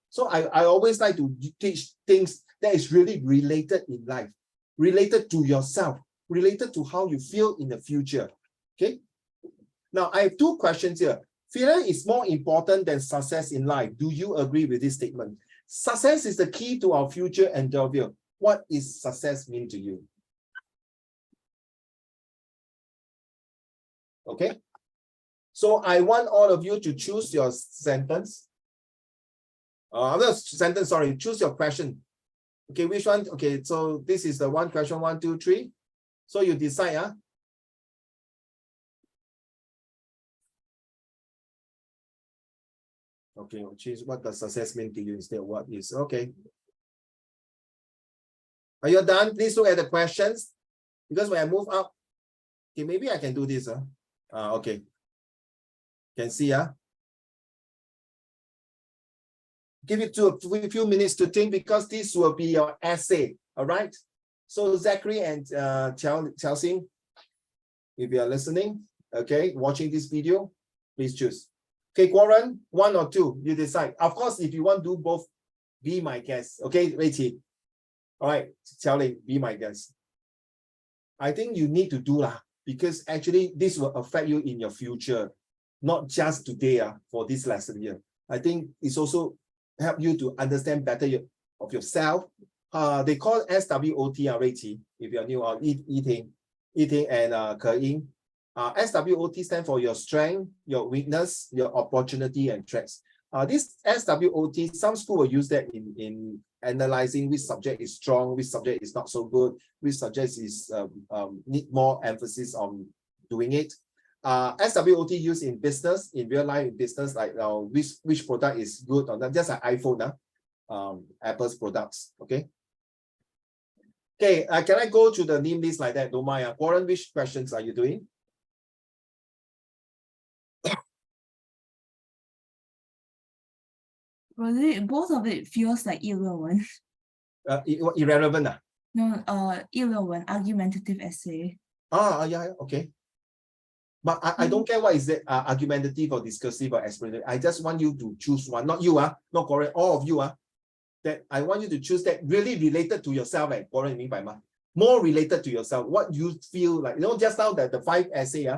So I always like to teach things that is really related in life, related to yourself, related to how you feel in the future. Okay. Now I have two questions here. Failure is more important than success in life. Do you agree with this statement? Success is the key to our future endeavor. What is success mean to you? Okay. So I want all of you to choose your sentence. Not sentence, sorry, choose your question. Okay, which one? Okay, so this is the one question, 1, 2, 3. So you decide, huh? Okay, choose what does success mean to you instead of what is. Okay. Are you done? Please look at the questions. Because when I move up, okay, maybe I can do this. Okay. Can see, give it a few minutes to think because this will be your essay. All right. So Zachary and Chelsea, if you are listening, okay, watching this video, please choose. Okay, Warren, 1 or 2, you decide. Of course, if you want to do both, be my guest. Okay, Rachel. All right, Xiaoling, be my guest. I think you need to do because actually this will affect you in your future, not just today for this lesson here. I think it's also help you to understand better of yourself. They call SWOT, Rachel, if you're new on eating and Ke-Ying. SWOT stands for your strength, your weakness, your opportunity, and threats. This SWOT, some school will use that in analyzing which subject is strong, which subject is not so good, which subject is need more emphasis on doing it. SWOT used in business, in real life in business, like which product is good or not, just like iPhone, Apple's products. Okay. Okay, can I go to the name list like that? Don't mind. Warren, which questions are you doing? Both of it feels like 111. Irrelevant. No, 111 argumentative essay. Yeah, okay. But I don't care what is it, argumentative or discursive or explanative. I just want you to choose one, not you, not correct, all of you, that I want you to choose that really related to yourself, like more related to yourself, what you feel like, just now that the 5 essay,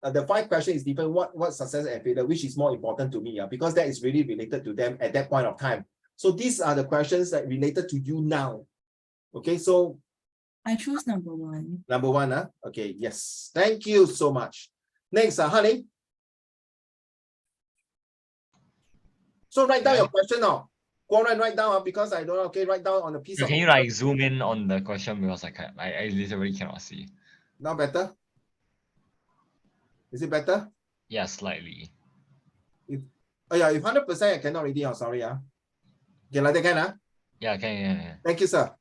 the 5 question is different, what success and failure, which is more important to me, because that is really related to them at that point of time. So these are the questions that related to you now. Okay, so I choose number 1. Number 1, okay, yes. Thank you so much. Next, honey. So write down your question now. Go on, write down because I don't know. Okay, write down on a piece of Can you like zoom in on the question because I literally cannot see. Now better? Is it better? Yeah, slightly. If 100% I cannot read it, I'm sorry. Okay, like that can, Yeah, can. Thank you, sir.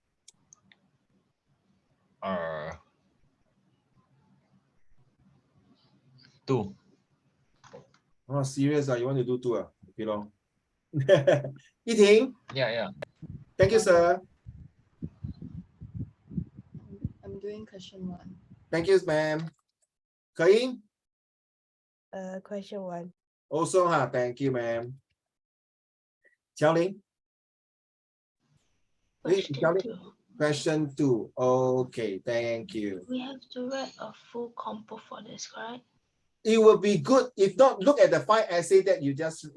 2. Oh, serious, you want to do 2? Okay, long. Eating. Yeah. Thank you, sir. I'm doing question 1. Thank you, ma'am. Ke-Ying? Question 1. Also, thank you, ma'am. Xiaoling? Question 2. Okay, thank you. We have to write a full compo for this, correct? It will be good if not look at the 5 essay that you just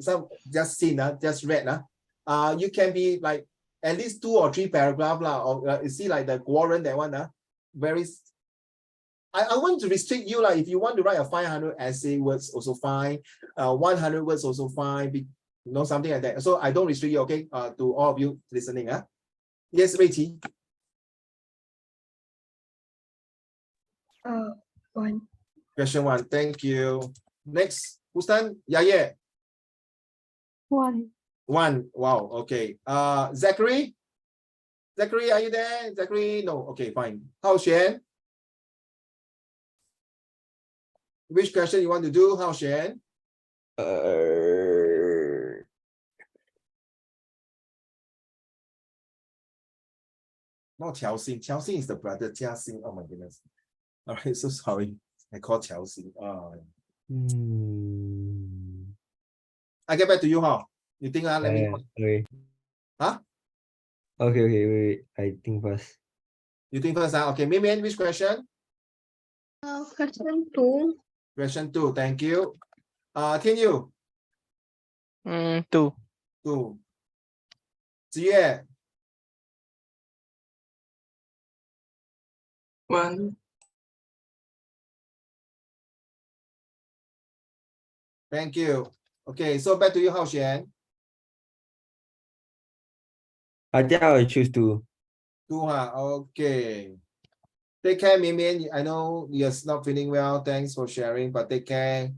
seen, just read. You can be like at least 2 or 3 paragraph or you see like the Warren, that one, very. I want to restrict you if you want to write a 500 essay words also fine, 100 words also fine, something like that. So I don't restrict you, okay, to all of you listening. Yes, Rachel. 1. Question 1, thank you. Next, who's done? Yeah. 1. 1, wow, okay. Zachary? Zachary, are you there? Zachary, no, okay, fine. Hao Xuan? Which question you want to do, Hao Xuan? Not Qiao Xing is the brother Jia Xing. Oh my goodness. All right, so sorry. I call Qiao Xing. I get back to you, You think, let me know. Okay. Huh? Okay, wait. I think first. You think first, Okay, Mimian, which question? Question 2. Question 2, thank you. Tian Yu? 2. 2. Ziyue? 1. Thank you. Okay, so back to you, Hao Xuan. I think I will choose 2. 2, okay. Take care, Mian. I know you're not feeling well. Thanks for sharing, but take care.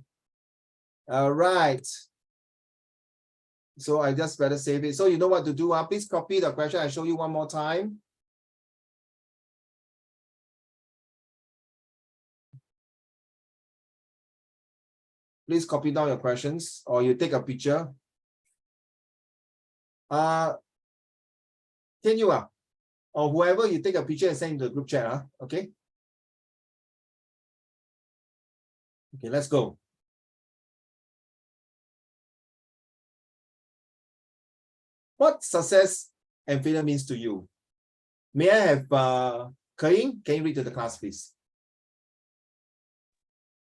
All right. So I just better save it. So you know what to do. Please copy the question. I show you one more time. Please copy down your questions or you take a picture. Can you or whoever you take a picture and send to the group chat, okay? Okay, let's go. What success and failure means to you? May I have Kayin? Can you read to the class, please?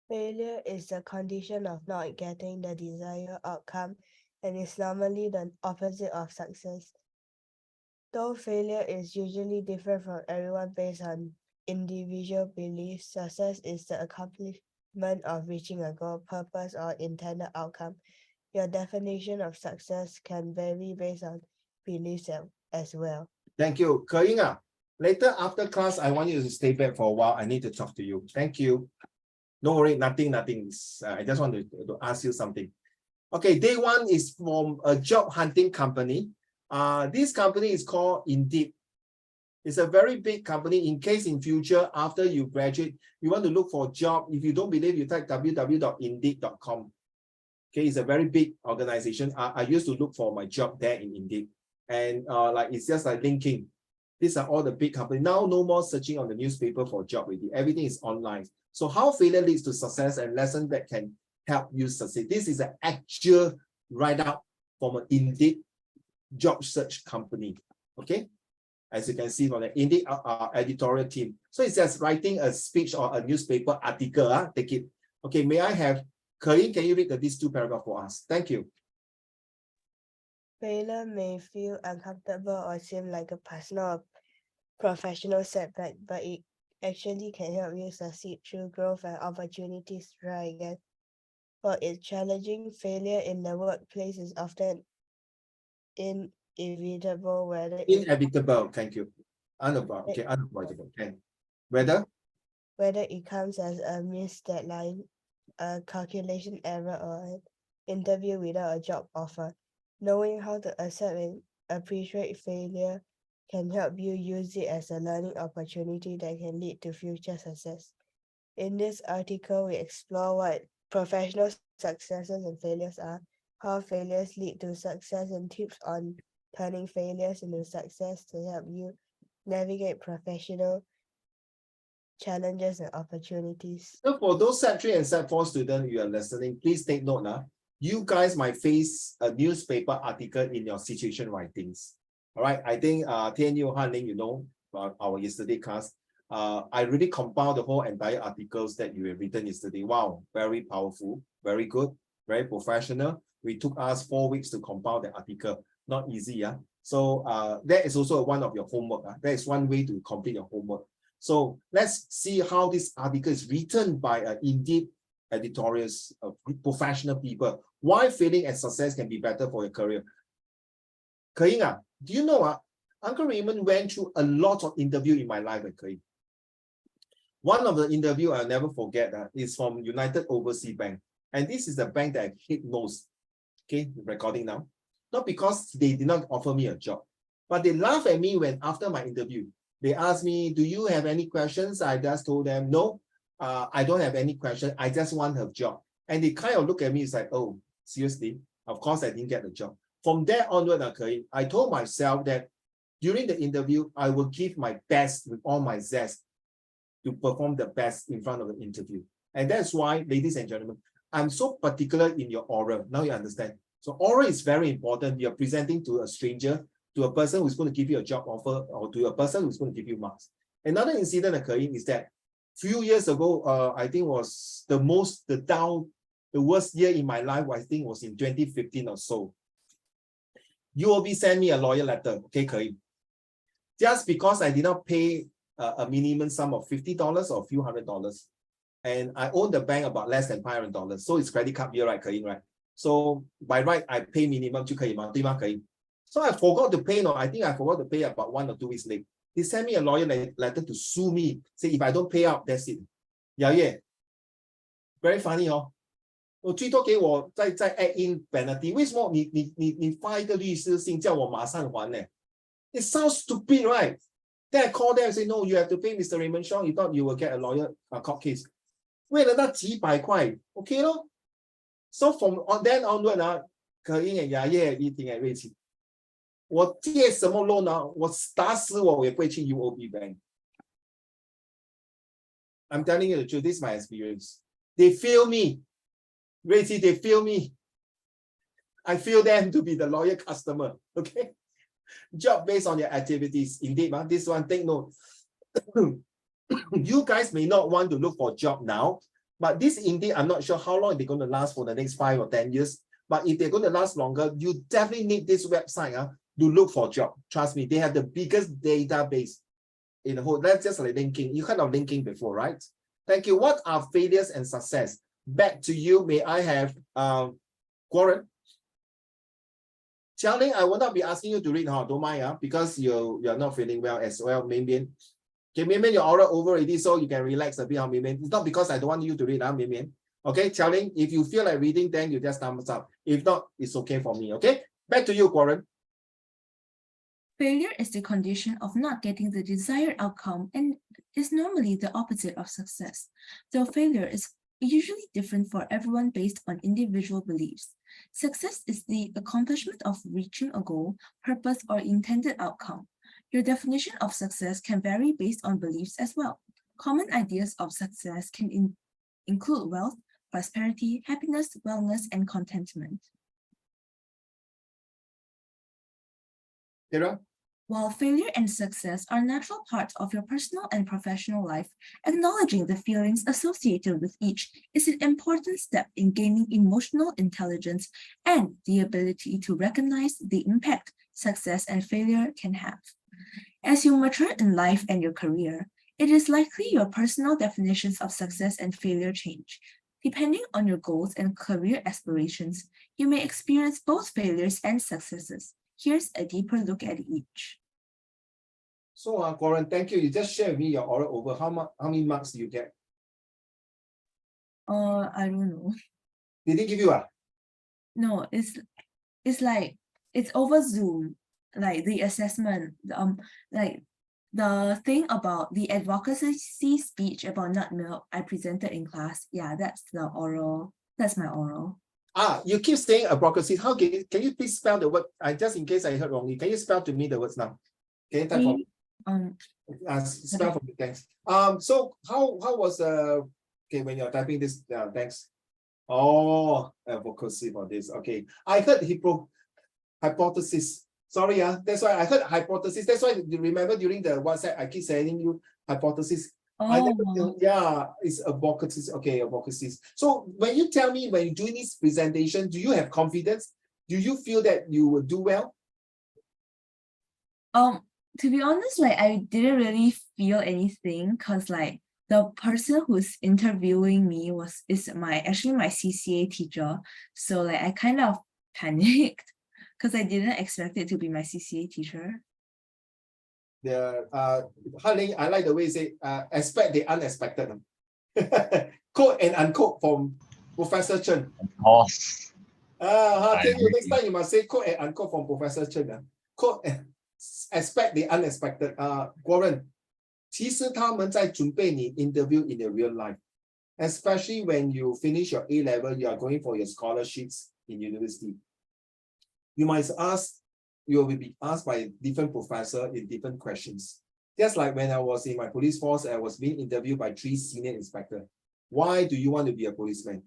Failure is the condition of not getting the desired outcome and is normally the opposite of success. Though failure is usually different from everyone based on individual beliefs, success is the accomplishment of reaching a goal, purpose, or intended outcome. Your definition of success can vary based on beliefs as well. Thank you. Kayin, later after class, I want you to stay back for a while. I need to talk to you. Thank you. Don't worry, nothing. I just want to ask you something. Okay, day 1 is from a job hunting company. This company is called Indeed. It's a very big company. In case in future, after you graduate, you want to look for a job. If you don't believe, you type www.indeed.com. Okay, it's a very big organization. I used to look for my job there in Indeed. And like it's just like linking. These are all the big companies. Now no more searching on the newspaper for a job already. Everything is online. So how failure leads to success and lesson that can help you succeed. This is an actual write-up from an Indeed job search company. Okay, as you can see from the Indeed editorial team. So it's just writing a speech or a newspaper article. Take it. Okay, may I have Kayin? Can you read these 2 paragraphs for us? Thank you. Failure may feel uncomfortable or seem like a personal or professional setback, but it actually can help you succeed through growth and opportunities to try again. For it's challenging, failure in the workplace is often inevitable, Inevitable, thank you. Unavoidable, okay, unavoidable. Okay. Whether it comes as a missed deadline, a calculation error, or an interview without a job offer. Knowing how to accept and appreciate failure can help you use it as a learning opportunity that can lead to future success. In this article, we explore what professional successes and failures are, how failures lead to success, and tips on turning failures into success to help you navigate professional challenges and opportunities. so for those Set 3 and Set 4 students you are listening, please take note now. You guys might face a newspaper article in your situation writings. All right, I think TNU Hanling, you know, our yesterday class, I really compiled the whole entire articles that you have written yesterday. Wow, very powerful, very good, very professional. We took us 4 weeks to compile the article. Not easy, yeah. So that is also one of your homework. That is one way to complete your homework. So let's see how this article is written by Indeed editorials of professional people. Why failing and success can be better for your career. Kayin, do you know Uncle Raymond went through a lot of interview in my life, Kayin. One of the interview I'll never forget is from United Overseas Bank. And this is the bank that I hate most. Okay, recording now. Not because they did not offer me a job, but they laugh at me when after my interview, they asked me, do you have any questions? I just told them, no, I don't have any question. I just want a job. And they kind of look at me, it's like, oh, seriously? Of course, I didn't get the job. From there onward, I told myself that during the interview, I will give my best with all my zest to perform the best in front of the interview. And that's why, ladies and gentlemen, I'm so particular in your oral. Now you understand. So oral is very important. You're presenting to a stranger, to a person who's going to give you a job offer, or to a person who's going to give you marks. Another incident occurring is that few years ago, I think was the worst year in my life, I think was in 2015 or so. UOB sent me a lawyer letter, okay, Kayin. Just because I did not pay a minimum sum of $50 or a few $100. and I own the bank about less than $500. So it's credit card bill, right? 可以, right? So by right, I pay minimum 就可以吗？对吗？可以。So I forgot to pay. No, I think I forgot to pay about 1 or 2 weeks late. They sent me a lawyer letter to sue me. Say if I don't pay out, that's it. Yeah. Very funny, oh. 我最多给我再 add in penalty. 为什么你发一个律师信叫我马上还呢？ It sounds stupid, right? Then I call them and say, no, you have to pay Mr. Raymond Shaw. You thought you will get a lawyer court case. 为了那几百块 okay 咯。So from then onward 可以牙业一定瑞奇。我借什么 loan 我打死我也不会去 UOB Bank. I'm telling you the truth. This is my experience. They fail me. Racy, they fail me. I feel them to be the loyal customer. Okay. Job based on your activities. Indeed, this one, take note. You guys may not want to look for a job now, but this indeed, I'm not sure how long they're going to last for the next 5 or 10 years. But if they're going to last longer, you definitely need this website to look for a job. Trust me, they have the biggest database in the whole. That's just like linking. You kind of linking before, right? Thank you. What are failures and success? Back to you. May I have Warren? Xiaoling, I will not be asking you to read, don't mind, because you're not feeling well as well. Mian. Okay, Mian, your oral over already, so you can relax a bit, Mian. It's not because I don't want you to read, Mian. Okay, Xiaoling, if you feel like reading, then you just thumbs up. If not, it's okay for me. Okay, back to you, Warren. Failure is the condition of not getting the desired outcome and is normally the opposite of success. Though failure is usually different for everyone based on individual beliefs. Success is the accomplishment of reaching a goal, purpose, or intended outcome. Your definition of success can vary based on beliefs as well. Common ideas of success can include wealth, prosperity, happiness, wellness, and contentment. Kira? While failure and success are natural parts of your personal and professional life, acknowledging the feelings associated with each is an important step in gaining emotional intelligence and the ability to recognize the impact success and failure can have. As you mature in life and your career, it is likely your personal definitions of success and failure change. Depending on your goals and career aspirations, you may experience both failures and successes. Here's a deeper look at each. So, Warren, thank you. You just share with me your oral over. How many marks do you get? I don't know. Did they give you No, it's like it's over Zoom. Like the assessment, like the thing about the advocacy speech about nut milk I presented in class. Yeah, that's the oral. That's my oral. You keep saying advocacy. How can you please spell the word? Just in case I heard wrongly. Can you spell to me the words now? Can you type for me? Spell for me, thanks. So how was okay when you're typing this? Thanks. Oh, advocacy for this. Okay, I heard hypothesis. Sorry, that's why I heard hypothesis. That's why you remember during the WhatsApp I keep sending you hypothesis. It's advocacy. Okay, advocacy. So when you tell me when you're doing this presentation, do you have confidence? Do you feel that you will do well? To be honest, like I didn't really feel anything because like the person who's interviewing me is actually my CCA teacher. So like I kind of panicked because I didn't expect it to be my CCA teacher. I like the way you say expect the unexpected. Quote and unquote from Professor Chen. Of course. Next time you must say quote and unquote from Professor Chen. Quote and expect the unexpected. Warren, 其实他们在准备你 interview in the real life, especially when you finish your A level, you are going for your scholarships in university. You will be asked by different professor in different questions. Just like when I was in my police force, I was being interviewed by 3 senior inspectors. Why do you want to be a policeman?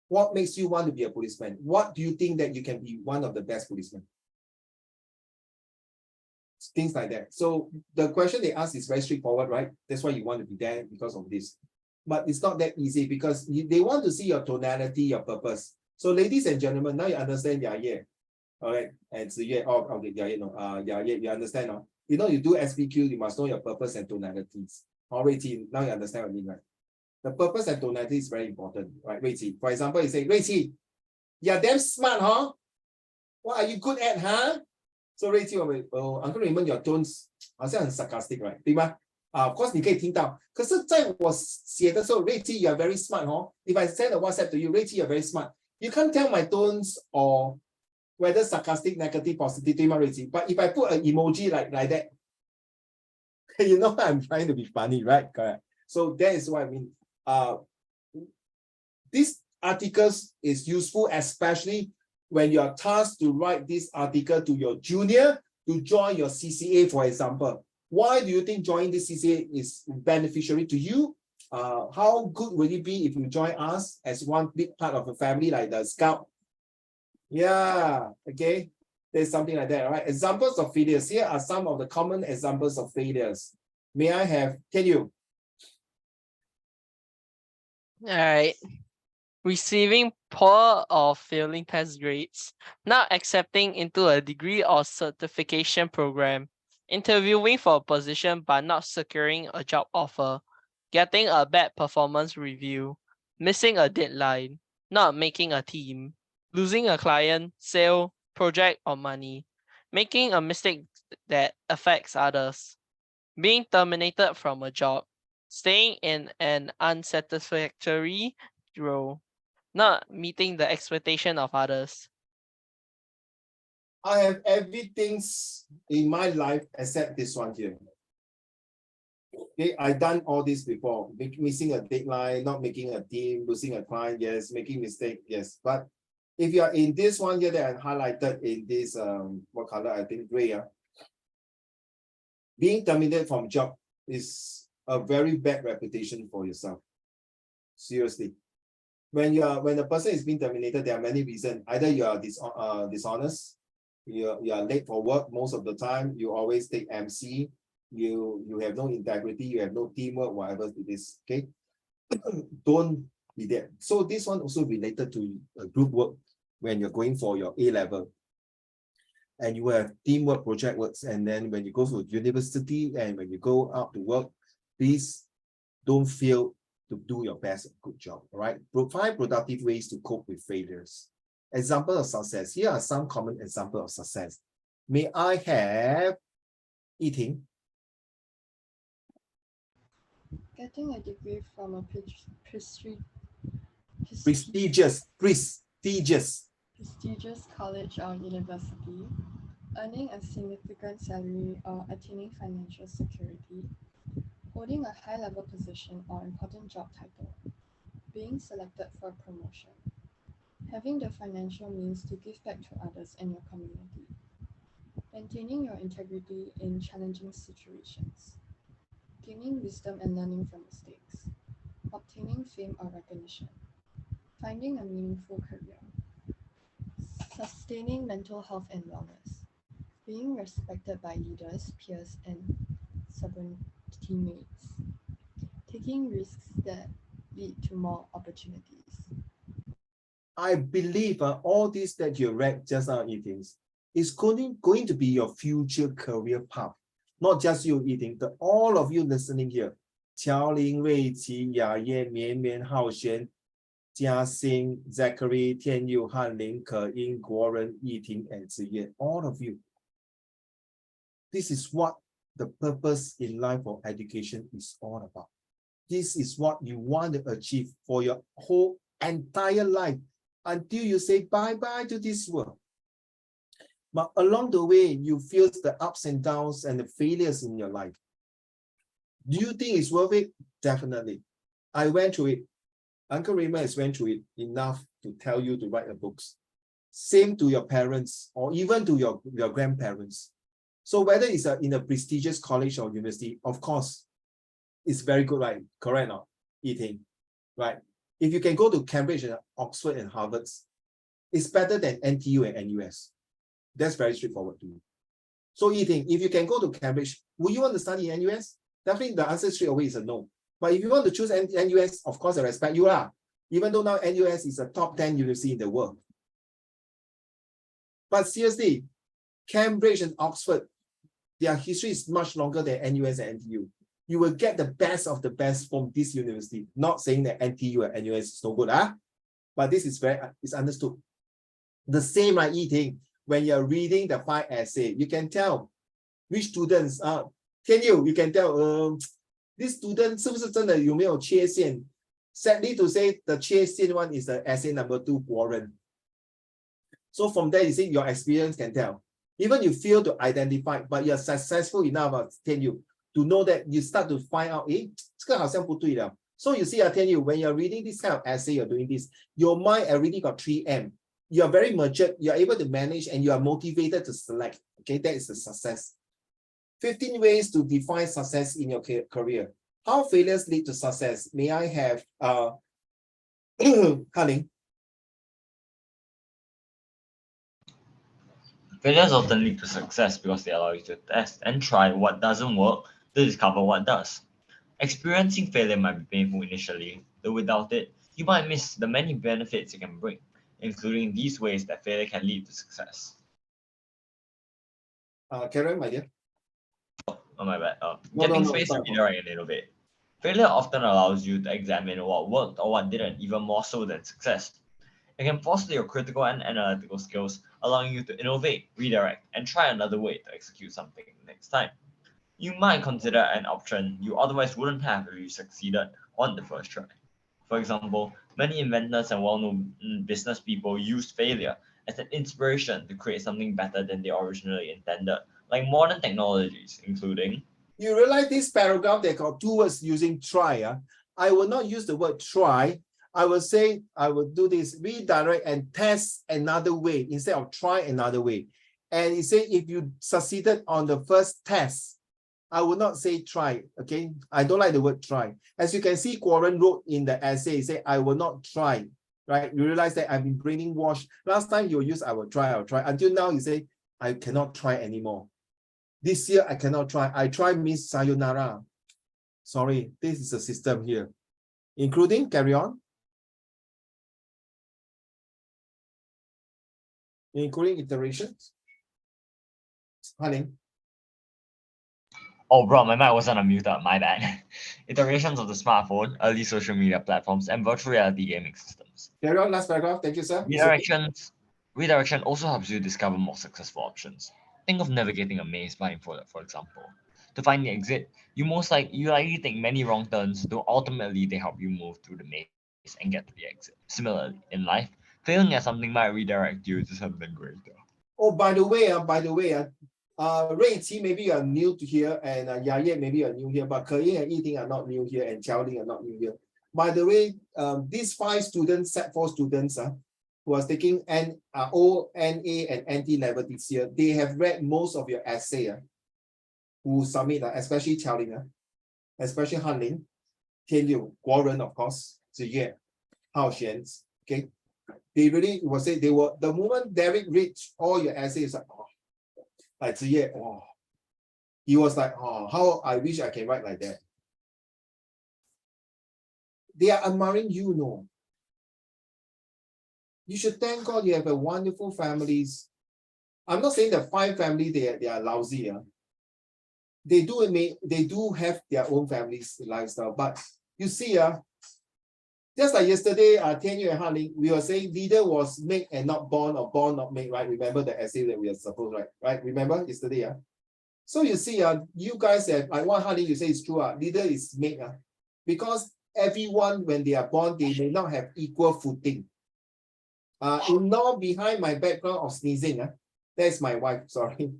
What makes you want to be a policeman? What do you think that you can be one of the best policemen? Things like that. So the question they ask is very straightforward, right? That's why you want to be there because of this. But it's not that easy because they want to see your tonality, your purpose. So ladies and gentlemen, now you understand yeah. All right, and so yeah, okay, yeah, you understand now. You know, you do SPQ, you must know your purpose and tonalities. Already, now you understand what I mean, right? The purpose and tonality is very important, right, Ruiqi? For example, you say, Ruiqi, you're damn smart, huh? What are you good at, huh? So Ruiqi, Uncle Raymond, your tones 好像很 sarcastic, right? 对吗？Of course 你可以听到，可是在我写的时候，Ruiqi, you are very smart, huh? If I send a WhatsApp to you, Ruiqi, you are very smart. You can't tell my tones or whether sarcastic, negative, positive, 对吗，Ruiqi? But if I put an emoji like that, you know I'm trying to be funny, right? Correct. So that is what I mean. This articles is useful, especially when you are tasked to write this article to your junior to join your CCA, for example. Why do you think joining this CCA is beneficiary to you? How good will it be if you join us as one big part of a family like the Scout? Yeah, okay. There's something like that, all right? Examples of failures. Here are some of the common examples of failures. May I have, can you? All right. Receiving poor or failing test grades, not accepting into a degree or certification program, interviewing for a position but not securing a job offer, getting a bad performance review, missing a deadline, not making a team, losing a client, sale, project, or money, making a mistake that affects others, being terminated from a job, staying in an unsatisfactory role, not meeting the expectation of others. I have everything in my life except this one here. Okay, I've done all this before. Missing a deadline, not making a team, losing a client, yes, making mistake, yes. But if you are in this one here that I highlighted in this what color? I think gray. Being terminated from job is a very bad reputation for yourself. Seriously. When the person is being terminated, there are many reasons. Either you are dishonest, you are late for work most of the time, you always take MC, you have no integrity, you have no teamwork, whatever it is. Okay. Don't be there. So this one also related to group work when you're going for your A level. And you have teamwork, project works, and then when you go to university and when you go out to work, please don't fail to do your best good job. All right. Find productive ways to cope with failures. Example of success. Here are some common examples of success. May I have eating? Getting a degree from a prestigious college or university, earning a significant salary or attaining financial security, holding a high-level position or important job title, being selected for a promotion, having the financial means to give back to others and your community, maintaining your integrity in challenging situations, gaining wisdom and learning from mistakes, obtaining fame or recognition, finding a meaningful career, sustaining mental health and wellness, being respected by leaders, peers, and teammates, taking risks that lead to more opportunities. I believe all this that you read just now, Eatings, is going to be your future career path. Not just you eating, but all of you listening here. Qiao Ling, Rui Qi, Ya Yan, Mian Mian, Hao Xuan, Jia Xing, Zachary, Tian Yu, Han Ling, Ke Ying, Guo Ren, Yiting, and Ziye. All of you. This is what the purpose in life of education is all about. This is what you want to achieve for your whole entire life until you say bye-bye to this world. But along the way, you feel the ups and downs and the failures in your life. Do you think it's worth it? Definitely. I went through it. Uncle Raymond has went through it enough to tell you to write a book. Same to your parents or even to your grandparents. So whether it's in a prestigious college or university, of course, it's very good, right? Correct or not? Eating, right? If you can go to Cambridge and Oxford and Harvard, it's better than NTU and NUS. That's very straightforward to you. So Eating, if you can go to Cambridge, will you want to study in NUS? Definitely the answer straight away is a no. But if you want to choose NUS, of course I respect you lah. Even though now NUS is a top 10 university in the world. But seriously, Cambridge and Oxford, their history is much longer than NUS and NTU. you will get the best of the best from this university. Not saying that NTU and NUS is no good, but this is it's understood. The same like eating. When you're reading the 5 essay, you can tell which students you can tell this student 是不是真的有没有缺陷? Sadly to say, the 缺陷 one is the essay number 2, 国人. So from there, you see your experience can tell. Even you fail to identify, but you're successful enough, tell you, to know that you start to find out, 这个好像不对了. So you see, I tell you, when you're reading this kind of essay, you're doing this, your mind already got 3M. You are very mature, you are able to manage, and you are motivated to select. Okay, that is the success. 15 ways to define success in your career. How failures lead to success? May I have Hanning? Failures often lead to success because they allow you to test and try what doesn't work to discover what does. Experiencing failure might be painful initially, though without it, you might miss the many benefits it can bring, including these ways that failure can lead to success. Karen, my dear. Oh, my bad. Getting space to redirect a little bit. Failure often allows you to examine what worked or what didn't, even more so than success. It can foster your critical and analytical skills, allowing you to innovate, redirect, and try another way to execute something next time. You might consider an option you otherwise wouldn't have if you succeeded on the first try. For example, many inventors and well-known business people used failure as an inspiration to create something better than they originally intended, like modern technologies, including... You realize this paragraph, they got 2 words using try. I will not use the word try. I will say, I will do this, redirect and test another way instead of try another way. And you say, if you succeeded on the first test, I will not say try, okay? I don't like the word try. As you can see, Warren wrote in the essay, he said, I will not try, right? You realize that I've been brainwashed. Last time you use, I will try. Until now, you say, I cannot try anymore. This year, I cannot try. I try Miss Sayonara. Sorry, this is the system here. Including, carry on. Including iterations. Honey. Oh, bro, my mic wasn't unmuted. My bad. Iterations of the smartphone, early social media platforms, and virtual reality gaming systems. Carry on, last paragraph. Thank you, sir. Redirection also helps you discover more successful options. Think of navigating a maze blindfolded, for example. To find the exit, you likely take many wrong turns, though ultimately they help you move through the maze and get to the exit. Similarly, in life, failing at something might redirect you to something greater. Oh, by the way, Ray Qi, maybe you are new to here, and Yaye, maybe you are new here, but Ke Ying and Yi Ting are not new here, and Qiao Ling are not new here. By the way, these 5 students, set 4 students, who are taking O, NA, and NT level this year, they have read most of your essay, who submit, especially Qiao Ling, especially Han Ling, Tian Liu, Guo Ren, of course, Ziyue, Hao Xuan, okay? They really will say they were, the moment Derek reached all your essays, like Ziyue, he was like, how I wish I can write like that. They are admiring you, no. You should thank God you have a wonderful families. I'm not saying that 5 family they are lousy. They do have their own families lifestyle, but you see, just like yesterday, Tian Yu and Han Ling, we were saying leader was made and not born, or born not made, right? Remember the essay that we are supposed, right? Remember yesterday, So you see, you guys have, like what Han Ling you say is true, leader is made, because everyone, when they are born, they may not have equal footing. Ignore behind my background of sneezing, that's my wife, sorry.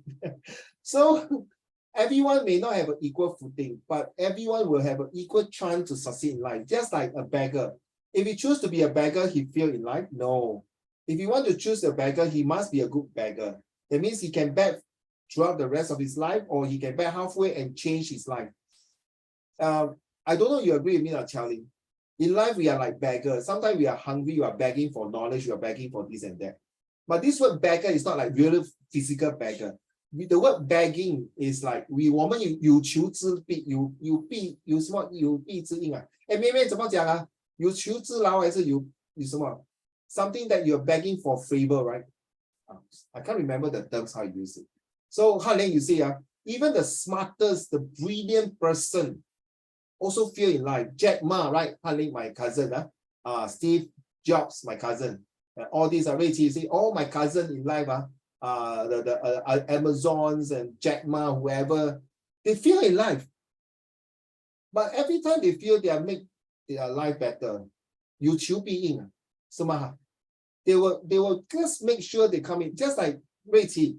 So everyone may not have an equal footing, but everyone will have an equal chance to succeed in life, just like a beggar. If he chooses to be a beggar, he fail in life? No. If you want to choose a beggar, he must be a good beggar. That means he can beg throughout the rest of his life, or he can beg halfway and change his life. I don't know if you agree with me, Qiao Ling. In life, we are like beggars. Sometimes we are hungry, you are begging for knowledge, you are begging for this and that. But this word beggar is not like real physical beggar. The word begging is like 我们有求之必有什么有必之应妹妹怎么讲有求之劳还是有什么 something that you're begging for favor, right? I can't remember the terms how you use it. So Han Ling, you see, even the smartest, the brilliant person also fail in life. Jack Ma, right? My cousin, Steve Jobs, my cousin. All these are Rui-Qi. You see, all my cousin in life, the Amazons and Jack Ma, whoever, they fail in life. But every time they feel they make their life better, you chiu bi in, they will just make sure they come in, just like Rui-Qi.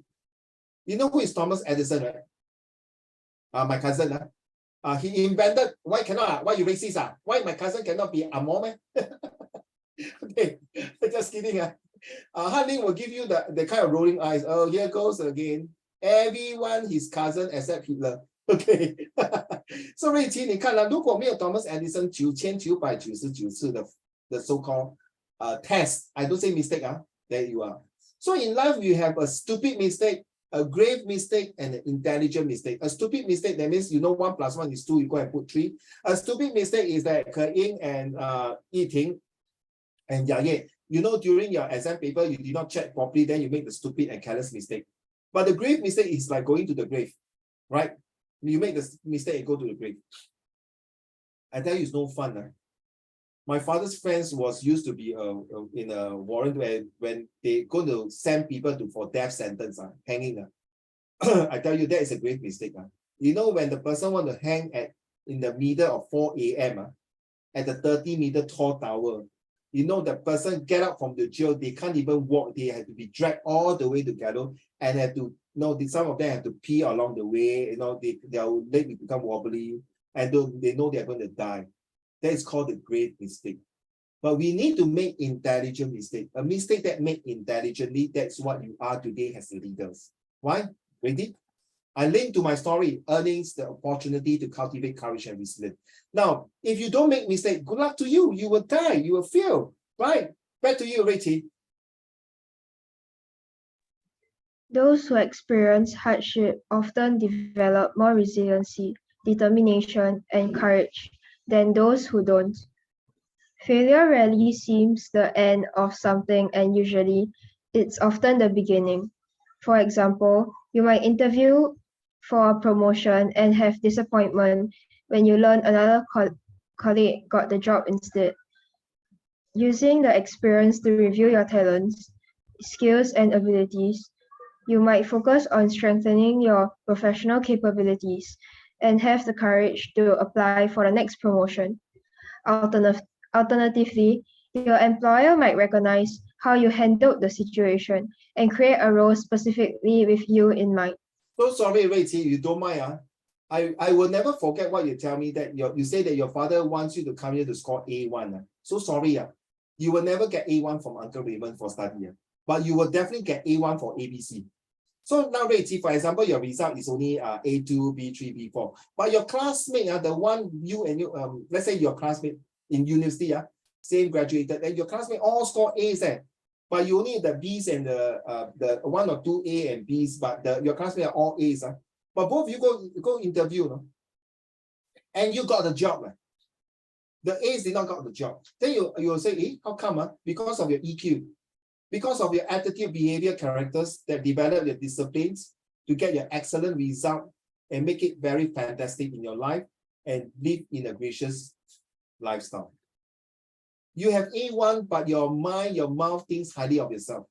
You know who is Thomas Edison, right? My cousin. He invented, why cannot? Why you racist? Why my cousin cannot be a mom? Okay, just kidding. Han Ling will give you the kind of rolling eyes. Oh, here goes again. Everyone his cousin except Hitler. Okay. So 瑞奇，你看了，如果没有 Thomas Edison 9999次的 so-called test, I don't say mistake, there you are. So in life, you have a stupid mistake, a grave mistake, and an intelligent mistake. A stupid mistake, that means you know 1 + 1 is 2, you go and put 3. A stupid mistake is that Ke Ying and Yi Ting and Yaye, you know, during your exam paper, you did not check properly, then you make the stupid and careless mistake. But the grave mistake is like going to the grave, right? You make the mistake and go to the grave. I tell you, it's no fun. My father's friends was used to be in a warrant where when they go to send people for death sentence, hanging. I tell you, that is a great mistake. You know, when the person want to hang in the middle of 4 a.m. At the 30-meter tall tower, you know, the person get up from the jail, they can't even walk, they have to be dragged all the way to Gallo and have to, some of them have to pee along the way, their leg become wobbly, and they know they're going to die. That is called a great mistake. But we need to make intelligent mistake. A mistake that made intelligently, that's what you are today as leaders. Why? Ready? I link to my story, earnings the opportunity to cultivate courage and resilience. Now, if you don't make mistake, good luck to you. You will die, you will fail, right? Back to you, Rachel. Those who experience hardship often develop more resiliency, determination, and courage than those who don't. Failure rarely seems the end of something, and usually it's often the beginning. For example, you might interview for a promotion and have disappointment when you learn another colleague got the job instead. Using the experience to review your talents, skills, and abilities, you might focus on strengthening your professional capabilities and have the courage to apply for the next promotion. Alternatively, your employer might recognize how you handled the situation and create a role specifically with you in mind. So sorry, Rachel, you don't mind. I will never forget what you tell me, that you say that your father wants you to come here to score A1. So sorry, you will never get A1 from Uncle Raymond for study, but you will definitely get A1 for ABC. So now, Rachel, for example, your result is only A2, B3, B4, but your classmate, the one you and you, let's say your classmate in university, same graduated, and your classmate all score A's, but you only the B's and the 1 or 2 A and B's, but your classmates are all A's. But both you go interview, and you got the job. The A's did not got the job. Then you will say, how come? Because of your EQ, because of your attitude, behavior, characters that develop your disciplines to get your excellent result and make it very fantastic in your life and live in a gracious lifestyle. You have A1, but your mind, your mouth thinks highly of yourself.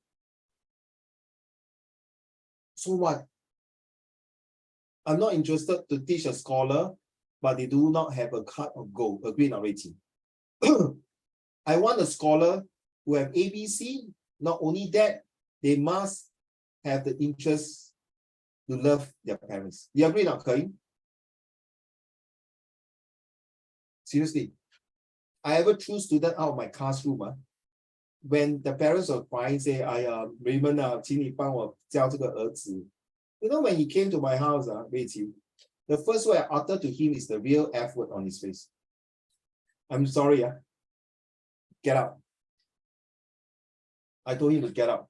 So what? I'm not interested to teach a scholar, but they do not have a card of gold. Agree not, Rachel? I want a scholar who have ABC. Not only that, they must have the interest to love their parents. You agree not, Karim? Seriously. I ever threw student out of my classroom. When the parents were crying, say, Raymond, 请你帮我教这个儿子. You know, when he came to my house, Rachel, the first word I uttered to him is the real F word on his face. I'm sorry, get out. I told him to get out.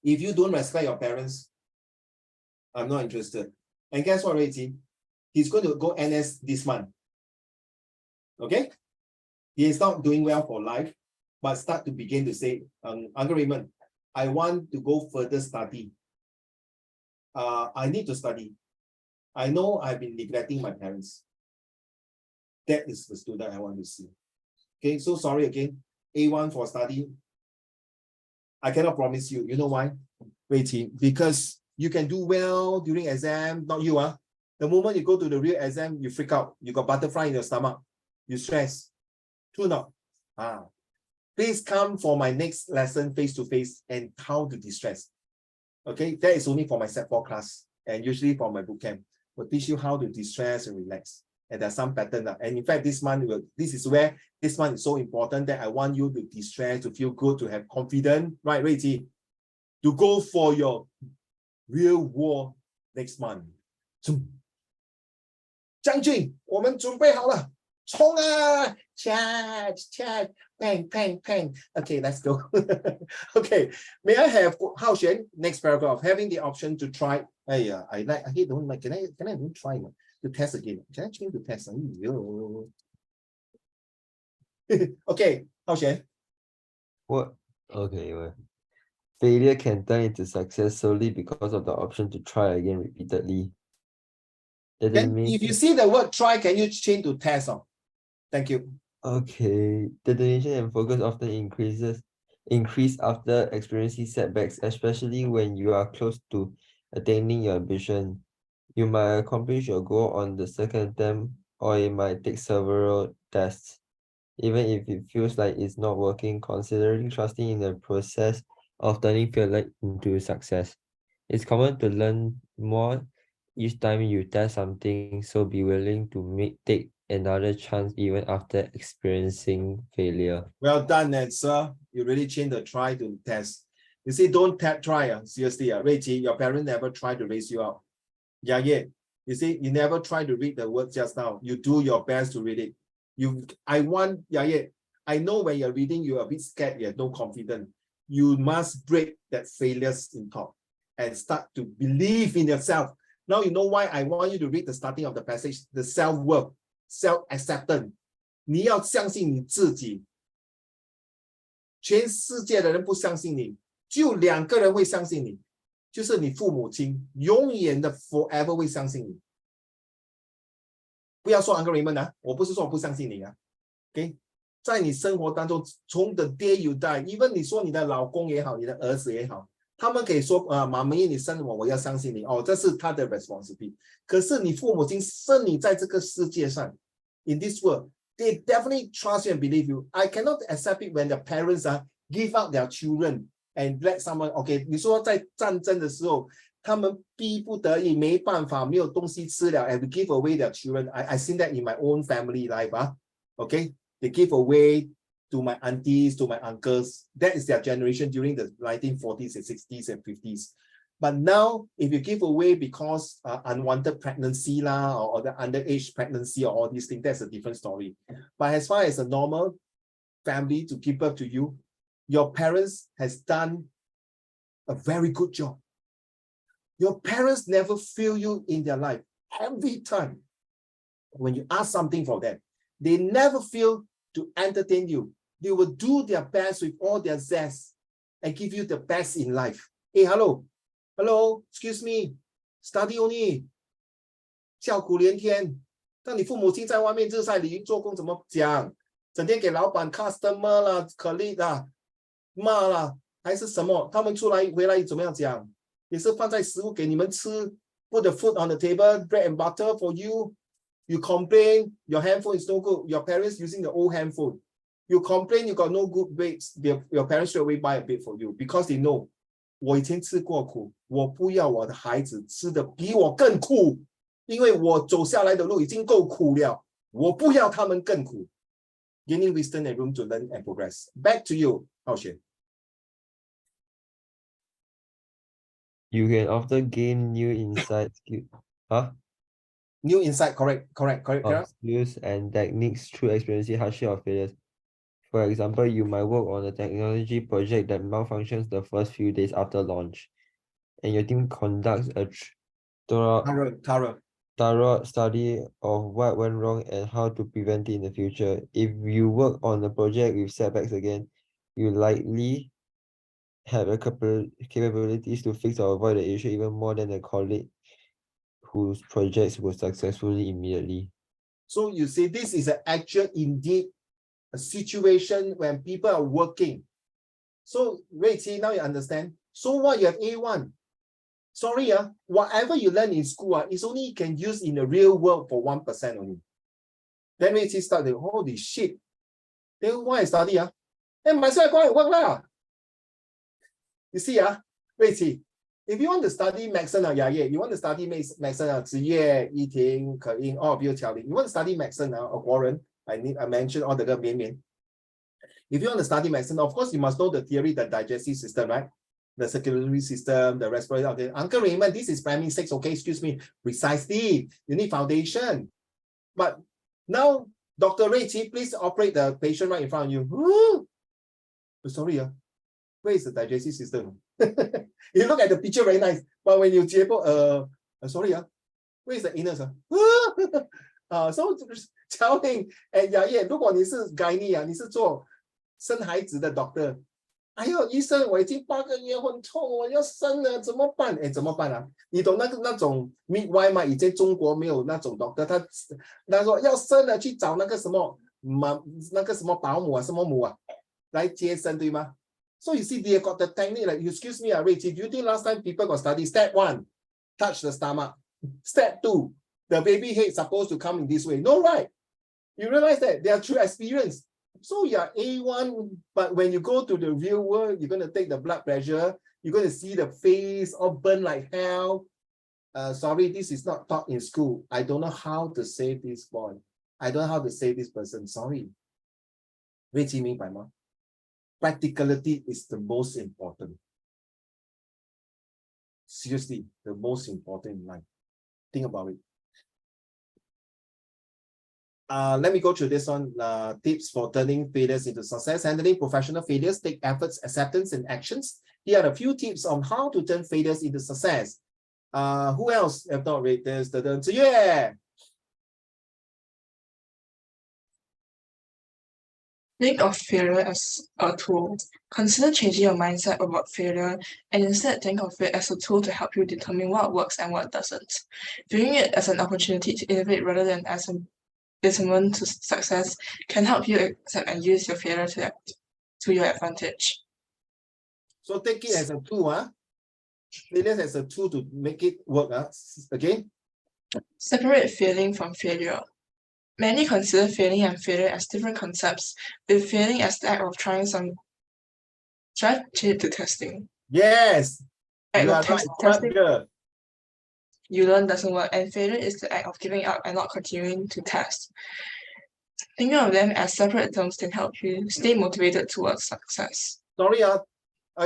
If you don't respect your parents, I'm not interested. And guess what, Rachel? He's going to go NS this month. Okay? He is not doing well for life, but start to begin to say, Uncle Raymond, I want to go further study. I need to study. I know I've been neglecting my parents. That is the student I want to see. Okay, so sorry again. A1 for study. I cannot promise you. You know why? Waiting, because you can do well during exam, not you. The moment you go to the real exam, you freak out. You got butterfly in your stomach. You stress. True not? Please come for my next lesson face-to-face and how to distress. Okay, that is only for my set 4 class and usually for my bootcamp. We'll teach you how to distress and relax. And there's some pattern. And in fact, this month, this is where this month is so important that I want you to distress, to feel good, to have confidence, right, Reiji? To go for your real war next month. 将军，我们准备好了，冲啊 ！Charge, charge, bang, bang, bang. Okay, let's go. Okay, may I have Hao Xuan, next paragraph, having the option to try. I hate don't like. Can I don't try to test again? Can I change the test? Okay, Hao Xuan. What? Okay, well, failure can turn into success solely because of the option to try again repeatedly. That doesn't Then mean if you see the word try, can you change to test? Thank you. okay. Determination and focus often increase after experiencing setbacks, especially when you are close to attaining your ambition. You might accomplish your goal on the second attempt, or it might take several tests. Even if it feels like it's not working, considering trusting in the process of turning failure into success. It's common to learn more each time you test something, so be willing to take another chance even after experiencing failure. Well done, sir. You really changed the try to test. You see, don't try. Seriously, Reggie, your parents never tried to raise you up. Yeah. You see, you never try to read the word just now. You do your best to read it. I know when you're reading, you're a bit scared, you have no confidence. You must break that failures in thought and start to believe in yourself. Now you know why I want you to read the starting of the passage, the self-worth, self-acceptance. 你要相信你自己。全世界的人不相信你，就2个人会相信你，就是你父母亲，永远的 forever 会相信你。不要说 Uncle Raymond 我不是说我不相信你OK， 在你生活当中，从 the day you die，even 你说你的老公也好，你的儿子也好，他们可以说妈妈你生我，我要相信你这是他的 responsibility。可是你父母亲生你在这个世界上 ，in this world。They definitely trust you and believe you. I cannot accept it when the parents give up their children and let someone. Okay, 你说在战争的时候，他们逼不得已，没办法，没有东西吃了 and give away their children. I seen that in my own family life. Okay, they give away to my aunties, to my uncles. That is their generation during the 1940s and 60s and 50s. But now, if you give away because unwanted pregnancy or the underage pregnancy or all these things, that's a different story. But as far as a normal family to give birth to you, your parents has done a very good job. Your parents never fail you in their life. Every time when you ask something from them, they never fail to entertain you. They will do their best with all their zest and give you the best in life. Hey, hello, excuse me, study only. 叫苦连天。当你父母亲在外面日晒雨淋做工，怎么讲？整天给老板 customer 啦、colleague 啦骂啦，还是什么？他们出来回来怎么样讲？也是放在食物给你们吃 ，put the food on the table, bread and butter for you. You complain your handphone is no good. Your parents using the old handphone. You complain you got no good grades. Your parents straight away buy a bed for you because they know. 我以前吃过苦，我不要我的孩子吃的比我更苦，因为我走下来的路已经够苦了，我不要他们更苦。Gaining wisdom and room to learn and progress. Back to you, Hao Xuan. You can often gain new insights. New insight, correct. Skills and techniques through experiencing hardship or failures. For example, you might work on a technology project that malfunctions the first few days after launch, and your team conducts a thorough study of what went wrong and how to prevent it in the future. If you work on a project with setbacks again, you likely have a capabilities to fix or avoid the issue even more than a colleague whose projects were successfully immediately. So you see, this is an actual, indeed, a situation when people are working. So, Rui-Qi, now you understand. So what, you have A1. Sorry, whatever you learn in school, it's only can use in the real world for 1% only. Then Rui-Qi started, holy shit. Then why I study? Then might as well go and work lah. You see, Rui-Qi, if you want to study medicine, you want to study medicine, Ziye, Yiting, Ke-Ying, all of you telling, you want to study medicine, Warren, I mentioned all the Mian. If you want to study medicine, of course, you must know the theory, the digestive system, right? The circulatory system, the respiratory. Okay. Uncle Raymond, this is primary 6, okay, excuse me. Precisely, you need foundation. But now, Dr. Rui-Qi, please operate the patient right in front of you. Ooh. Sorry, where is the digestive system? You look at the picture, very nice. But when you sorry, where is the anus? So telling, and 如果你是 gynae 你是做生孩子的 doctor， 哎呦，医生，我已经8个月很痛，我要生了，怎么办？怎么办啊？你懂那种 midwife 吗？以前中国没有那种 doctor， 他说要生了去找那个什么保姆什么母来接生，对吗？ So you see, they got the technique, like, excuse me, Rui-Qi, do you think last time people got study? Step 1, touch the stomach. Step 2, the baby head is supposed to come in this way. No, right? You realize that they are true experience. So you're A1, but when you go to the real world, you're going to take the blood pressure, you're going to see the face all burn like hell. Sorry, this is not taught in school. I don't know how to save this boy. I don't know how to save this person. Sorry. Rui-Qi 明白吗? Practicality is the most important. Seriously, the most important in life. Think about it. Let me go through this one. Tips for turning failures into success. Handling professional failures, take efforts, acceptance, and actions. Here are a few tips on how to turn failures into success. Who else have not read this? Yeah. Think of failure as a tool. Consider changing your mindset about failure and instead think of it as a tool to help you determine what works and what doesn't. Viewing it as an opportunity to innovate rather than as a determinant to success can help you accept and use your failure to your advantage. So take it as a tool, failure as a tool to make it work. Again? Separate failing from failure. Many consider failing and failure as different concepts, with failing as the act of trying to testing. Yes. Act You of are testing right. you learn doesn't work, and failure is the act of giving up and not continuing to test. Thinking of them as separate terms can help you stay motivated towards success. Sorry, are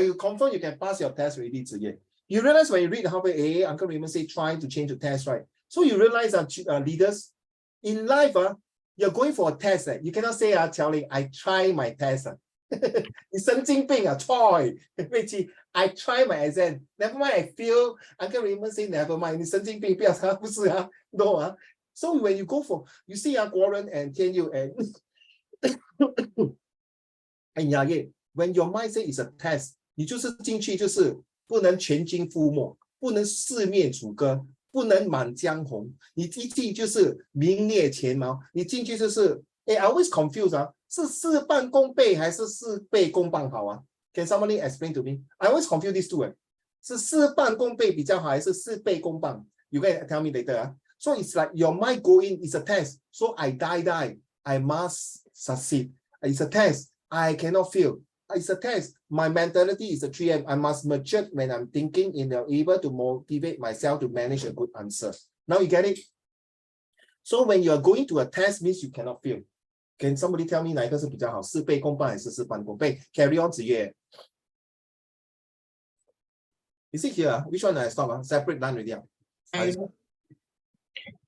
you confirm you can pass your test already, Ziye? You realize when you read the halfway Uncle Raymond say trying to change the test, right? So you realize that leaders in life, you're going for a test. You cannot say, telling, I try my test. It's something big, try. I try my exam. Never mind, I fail. Uncle Raymond say, never mind. It's something big. No. So when you go for, you see, Warren and Tianyu and Yaye, when your mindset is a test, 你就是进去就是不能全军覆没，不能四面楚歌，不能满江红。你一进就是名列前茅，你进去就是I always confuse 是事半功倍还是事倍功半好啊 ？Can somebody explain to me? I always confuse these two 是事半功倍比较好还是事倍功半 ？You can tell me later So it's like your mind going is a test. So I die. I must succeed. It's a test. I cannot fail. It's a test. My mentality is a 3M. I must mature when I'm thinking and able to motivate myself to manage a good answer. Now you get it? So when you are going to a test means you cannot fail. Can somebody tell me 哪一个是比较好？事倍功半还是事半功倍 ？Carry on, Ziye. Is it here? Which one I stop? Separate done already.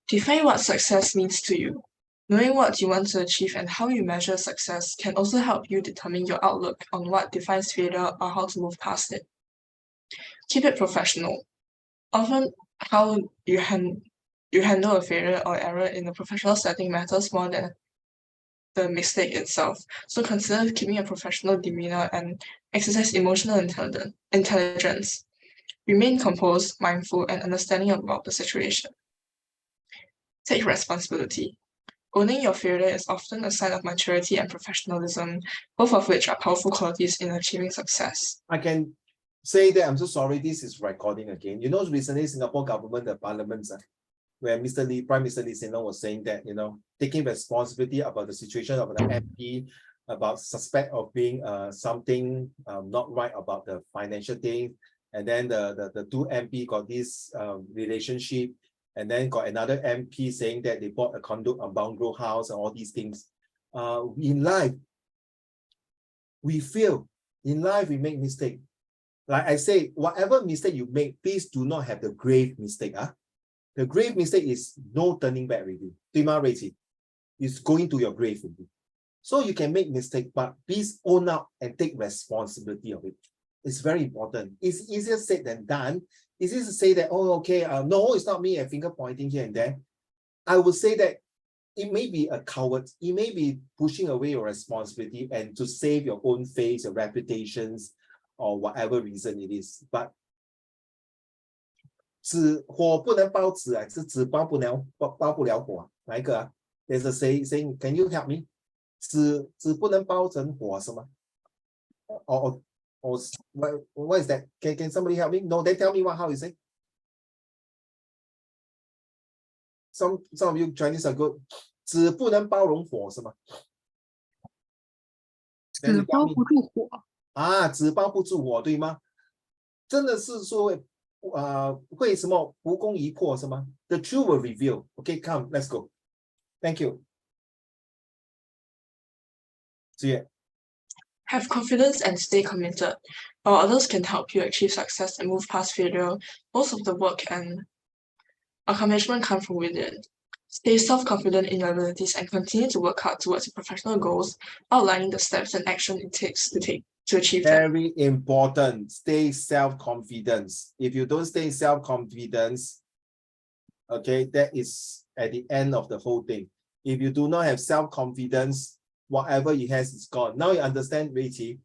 Define what success means to you. Knowing what you want to achieve and how you measure success can also help you determine your outlook on what defines failure or how to move past it. Keep it professional. Often, how you handle a failure or error in a professional setting matters more than the mistake itself. So consider keeping a professional demeanor and exercise emotional intelligence. Remain composed, mindful, and understanding about the situation. Take responsibility. Owning your failure is often a sign of maturity and professionalism, both of which are powerful qualities in achieving success. I can say that I'm so sorry, this is recording again. You know, recently Singapore government, the parliaments, where Prime Minister Lee Hsien Loong was saying that, you know, taking responsibility about the situation of the MP, about suspect of being something not right about the financial thing, and then the two MP got this relationship, and then got another MP saying that they bought a condo, a bungalow house, and all these things. In life, we fail. In life, we make mistake. Like I say, whatever mistake you make, please do not have the grave mistake. The grave mistake is no turning back already. 对吗, Rachel? It's going to your grave already. So you can make mistake, but please own up and take responsibility of it. It's very important. It's easier said than done. It's easier to say that, oh, okay, no, it's not me, a finger pointing here and there. I would say that it may be a coward. It may be pushing away your responsibility and to save your own face, your reputations, or whatever reason it is. But 火不能包纸啊，是纸包不了火，哪一个啊？ There's a saying, can you help me? 纸不能包成火是吗？ Or what is that? Can somebody help me? No, then tell me how is it? Some of you Chinese are good. 纸不能包容火是吗？ 纸包不住火。纸包不住火，对吗？真的是说会什么不攻一破是吗？ The truth will reveal. Okay, come, let's go. Thank you. Have confidence and stay committed. While others can help you achieve success and move past failure, most of the work and accomplishment come from within. Stay self-confident in your abilities and continue to work hard towards your professional goals, outlining the steps and action it takes to achieve them. Very important. Stay self-confident. If you don't stay self-confident, okay, that is at the end of the whole thing. If you do not have self-confidence, whatever it has is gone. Now you understand, Rachel.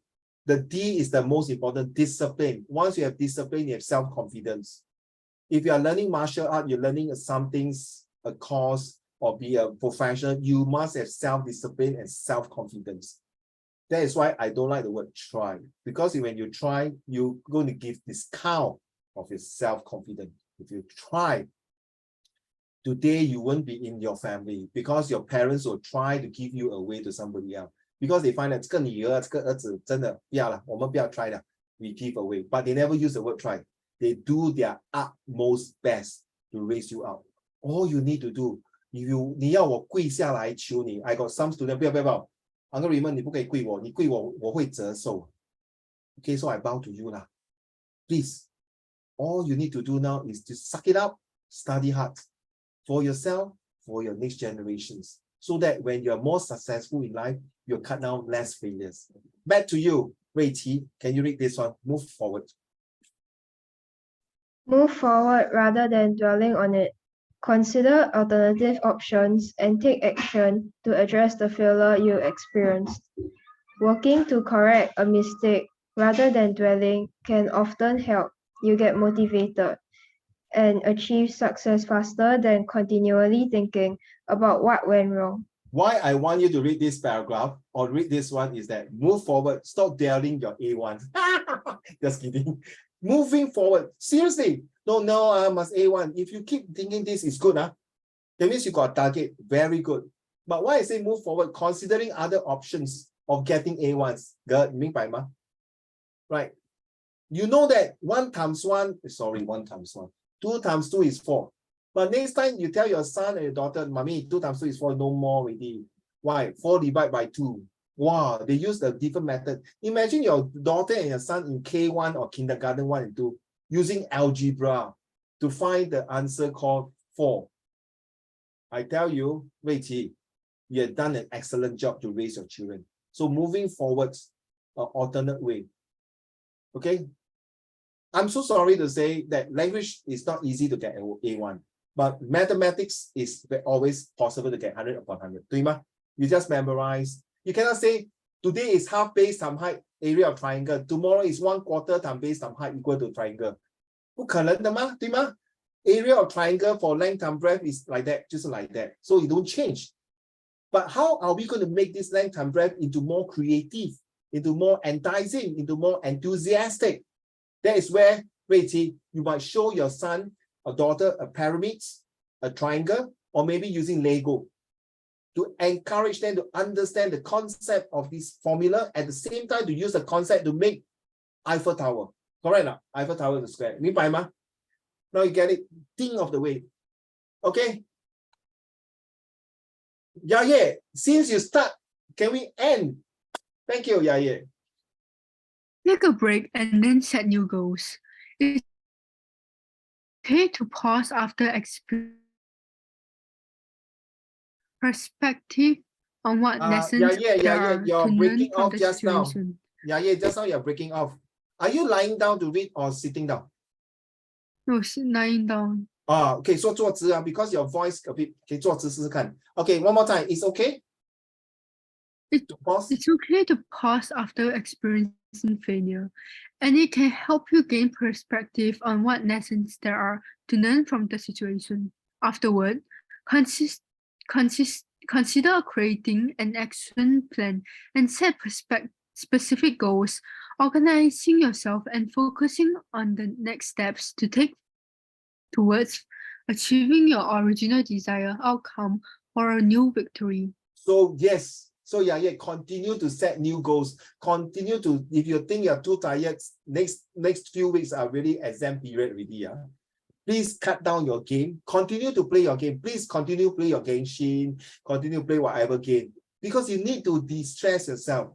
The D is the most important, discipline. Once you have discipline, you have self-confidence. If you are learning martial art, you're learning something, a course, or be a professional, you must have self-discipline and self-confidence. That is why I don't like the word try. Because when you try, you're going to give discount of your self-confidence. If you try, today you won't be in your family because your parents will try to give you away to somebody else. Because they find that 这个女儿,这个儿子真的不要了,我们不要 try 了, we give away. But they never use the word try. They do their utmost best to raise you up. All you need to do, if you 你要我跪下来求你, I got some student, 不要 Uncle Raymond, 你不可以跪我, 你跪我, 我会折寿. Okay, so I bow to you lah. Please, all you need to do now is to suck it up, study hard for yourself, for your next generations, so that when you're more successful in life, you'll cut down less failures. Back to you, Rui Qi. Can you read this one? Move forward. Move forward rather than dwelling on it. Consider alternative options and take action to address the failure you experienced. Working to correct a mistake rather than dwelling can often help you get motivated and achieve success faster than continually thinking about what went wrong. Why I want you to read this paragraph or read this one is that move forward, stop dwelling your A1. Just kidding. Moving forward, seriously. No, I must A1. If you keep thinking this is good, that means you got a target. Very good. But why I say move forward, considering other options of getting A1s. Good, 明白吗? Right. You know that 1 times 1, sorry, 1 times 1. 2 times 2 is 4. But next time you tell your son and your daughter, Mommy, 2 times 2 is 4, no more already. Why? 4 divided by 2. Wow, they use a different method. Imagine your daughter and your son in K1 or kindergarten 1 and 2 using algebra to find the answer called 4. I tell you, Wei Qi, you have done an excellent job to raise your children. So moving forward, an alternate way. Okay? I'm so sorry to say that language is not easy to get A1, but mathematics is always possible to get 100 upon 100. 对吗? You just memorize. You cannot say today is half base times height, area of triangle. Tomorrow is 1/4 times base times height equal to triangle. 不可能的吗? 对吗? Area of triangle for length times breadth is like that, just like that. So you don't change. But how are we going to make this length time breath into more creative, into more enticing, into more enthusiastic? That is where, Rei-Qi, you might show your son or daughter a pyramid, a triangle, or maybe using Lego to encourage them to understand the concept of this formula, at the same time to use the concept to make Eiffel Tower. Correct now? Eiffel Tower is square. 明白吗? Now you get it. Think of the way. Okay? Yaye, since you start, can we end? Thank you, Yaye. Take a break and then set new goals. It's okay to pause after perspective on what lessons there are you're to learn breaking from off the just now. situation. Just now you're breaking off. Are you lying down to read or sitting down? No, lying down. Okay, so 坐姿啊, because your voice a bit, 可以坐姿试试看. Okay, one more time. It's okay? To pause? It's okay to pause after experiencing failure, and it can help you gain perspective on what lessons there are to learn from the situation. Afterward, consider creating an action plan and set specific goals, organizing yourself and focusing on the next steps to take towards achieving your original desired outcome or a new victory. So yes, so continue to set new goals. Continue to, if you think you're too tired, next few weeks are really exam period already. Please cut down your game. Continue to play your game. Please continue to play your Genshin. Continue to play whatever game, because you need to de-stress yourself.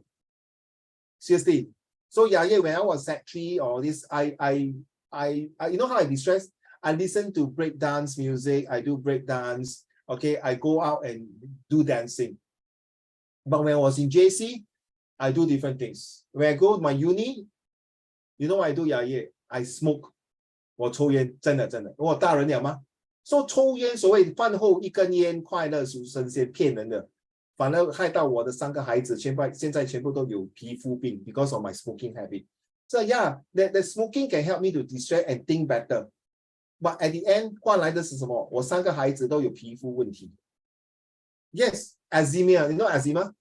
Seriously. So when I was Sec3 or this, I you know how I de-stress? I listen to break dance music. I do break dance. Okay, I go out and do dancing. But when I was in JC, I do different things. When I go to my uni, you know what I do? I smoke. 我抽烟，真的，我大人了吗？说抽烟，所谓饭后一根烟，快乐俗生些骗人的，反而害到我的3个孩子，现在全部都有皮肤病 because of my smoking habit. So the smoking can help me to distract and think better. But at the end, 换来的是什么？我3个孩子都有皮肤问题。Yes, eczema, you know eczema?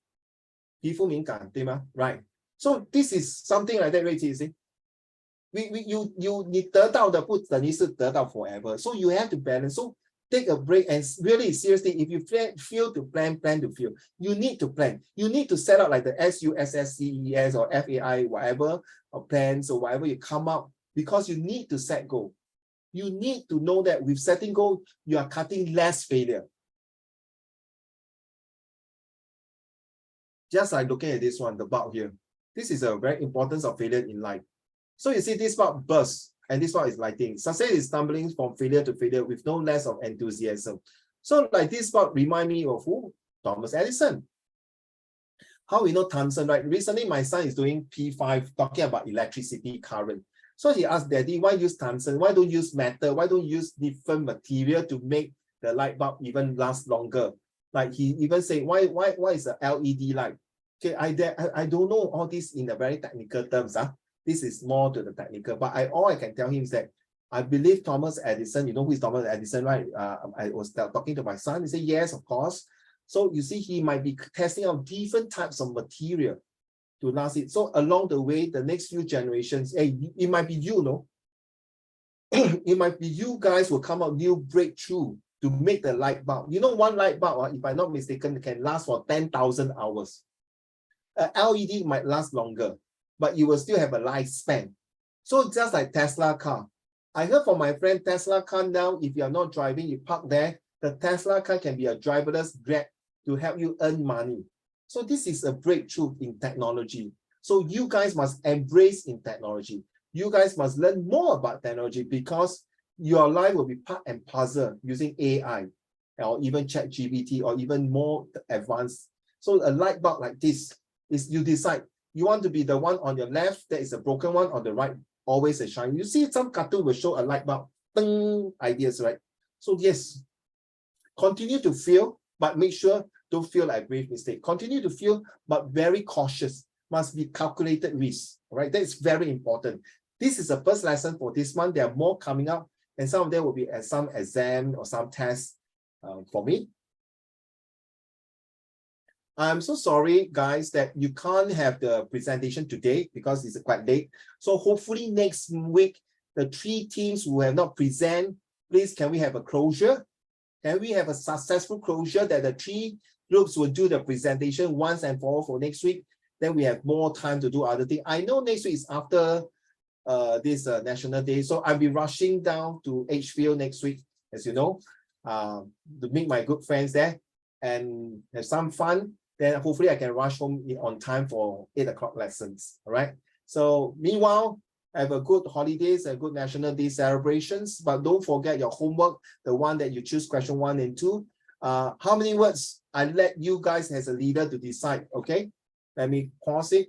皮肤敏感，对吗？ Right. So this is something like that, Rei-Qi, you see? You 得到的不等于是得到 forever. So you have to balance. So take a break and really seriously, if you feel to plan to feel. You need to plan. You need to set up like the SUSSCES or FAI, whatever, or plans or whatever you come up, because you need to set goal. You need to know that with setting goal, you are cutting less failure. Just like looking at this one, the bug here. This is a very importance of failure in life. So you see this part bursts, and this part is lighting. Success is stumbling from failure to failure with no less of enthusiasm. So like this part remind me of who? Thomas Edison. How we know Thomson, right? Recently, my son is doing P5, talking about electricity current. So he asked, Daddy, why use tungsten? Why don't use metal? Why don't use different material to make the light bulb even last longer? Like he even say, why is a LED light? Okay, I don't know all this in a very technical terms. This is more to the technical, but all I can tell him is that I believe Thomas Edison, you know who is Thomas Edison, right? I was talking to my son, he said, yes, of course. So you see, he might be testing out different types of material to last it. So along the way, the next few generations, hey, it might be you, no? It might be you guys will come out new breakthrough to make the light bulb. You know, one light bulb, if I'm not mistaken, can last for 10,000 hours. LED might last longer, but you will still have a lifespan. So just like Tesla car. I heard from my friend, Tesla car now, if you're not driving, you park there, the Tesla car can be a driverless Grab to help you earn money. So this is a breakthrough in technology. So you guys must embrace in technology. You guys must learn more about technology, because your life will be part and parcel using AI or even ChatGPT or even more advanced. So a light bulb like this is, you decide, you want to be the one on your left, that is a broken one, on the right, always a shine. You see some cartoon will show a light bulb, ideas, right? So yes, continue to feel, but make sure don't feel like a grave mistake. Continue to feel, but very cautious. Must be calculated risk. All right, that is very important. This is the first lesson for this month. There are more coming up, and some of them will be some exam or some tests for me. I'm so sorry, guys, that you can't have the presentation today because it's quite late. So hopefully next week, the 3 teams who have not present, please, can we have a closure? Can we have a successful closure that the 3 groups will do the presentation once and for all for next week? Then we have more time to do other things. I know next week is after this National Day, so I'll be rushing down to Edgefield next week, as you know, to meet my good friends there and have some fun. Then hopefully I can rush home on time for 8 o'clock lessons. All right. So meanwhile, have a good holidays and good National Day celebrations. But don't forget your homework, the one that you choose question 1 and 2. How many words? I let you guys as a leader to decide. Okay. Let me pause it.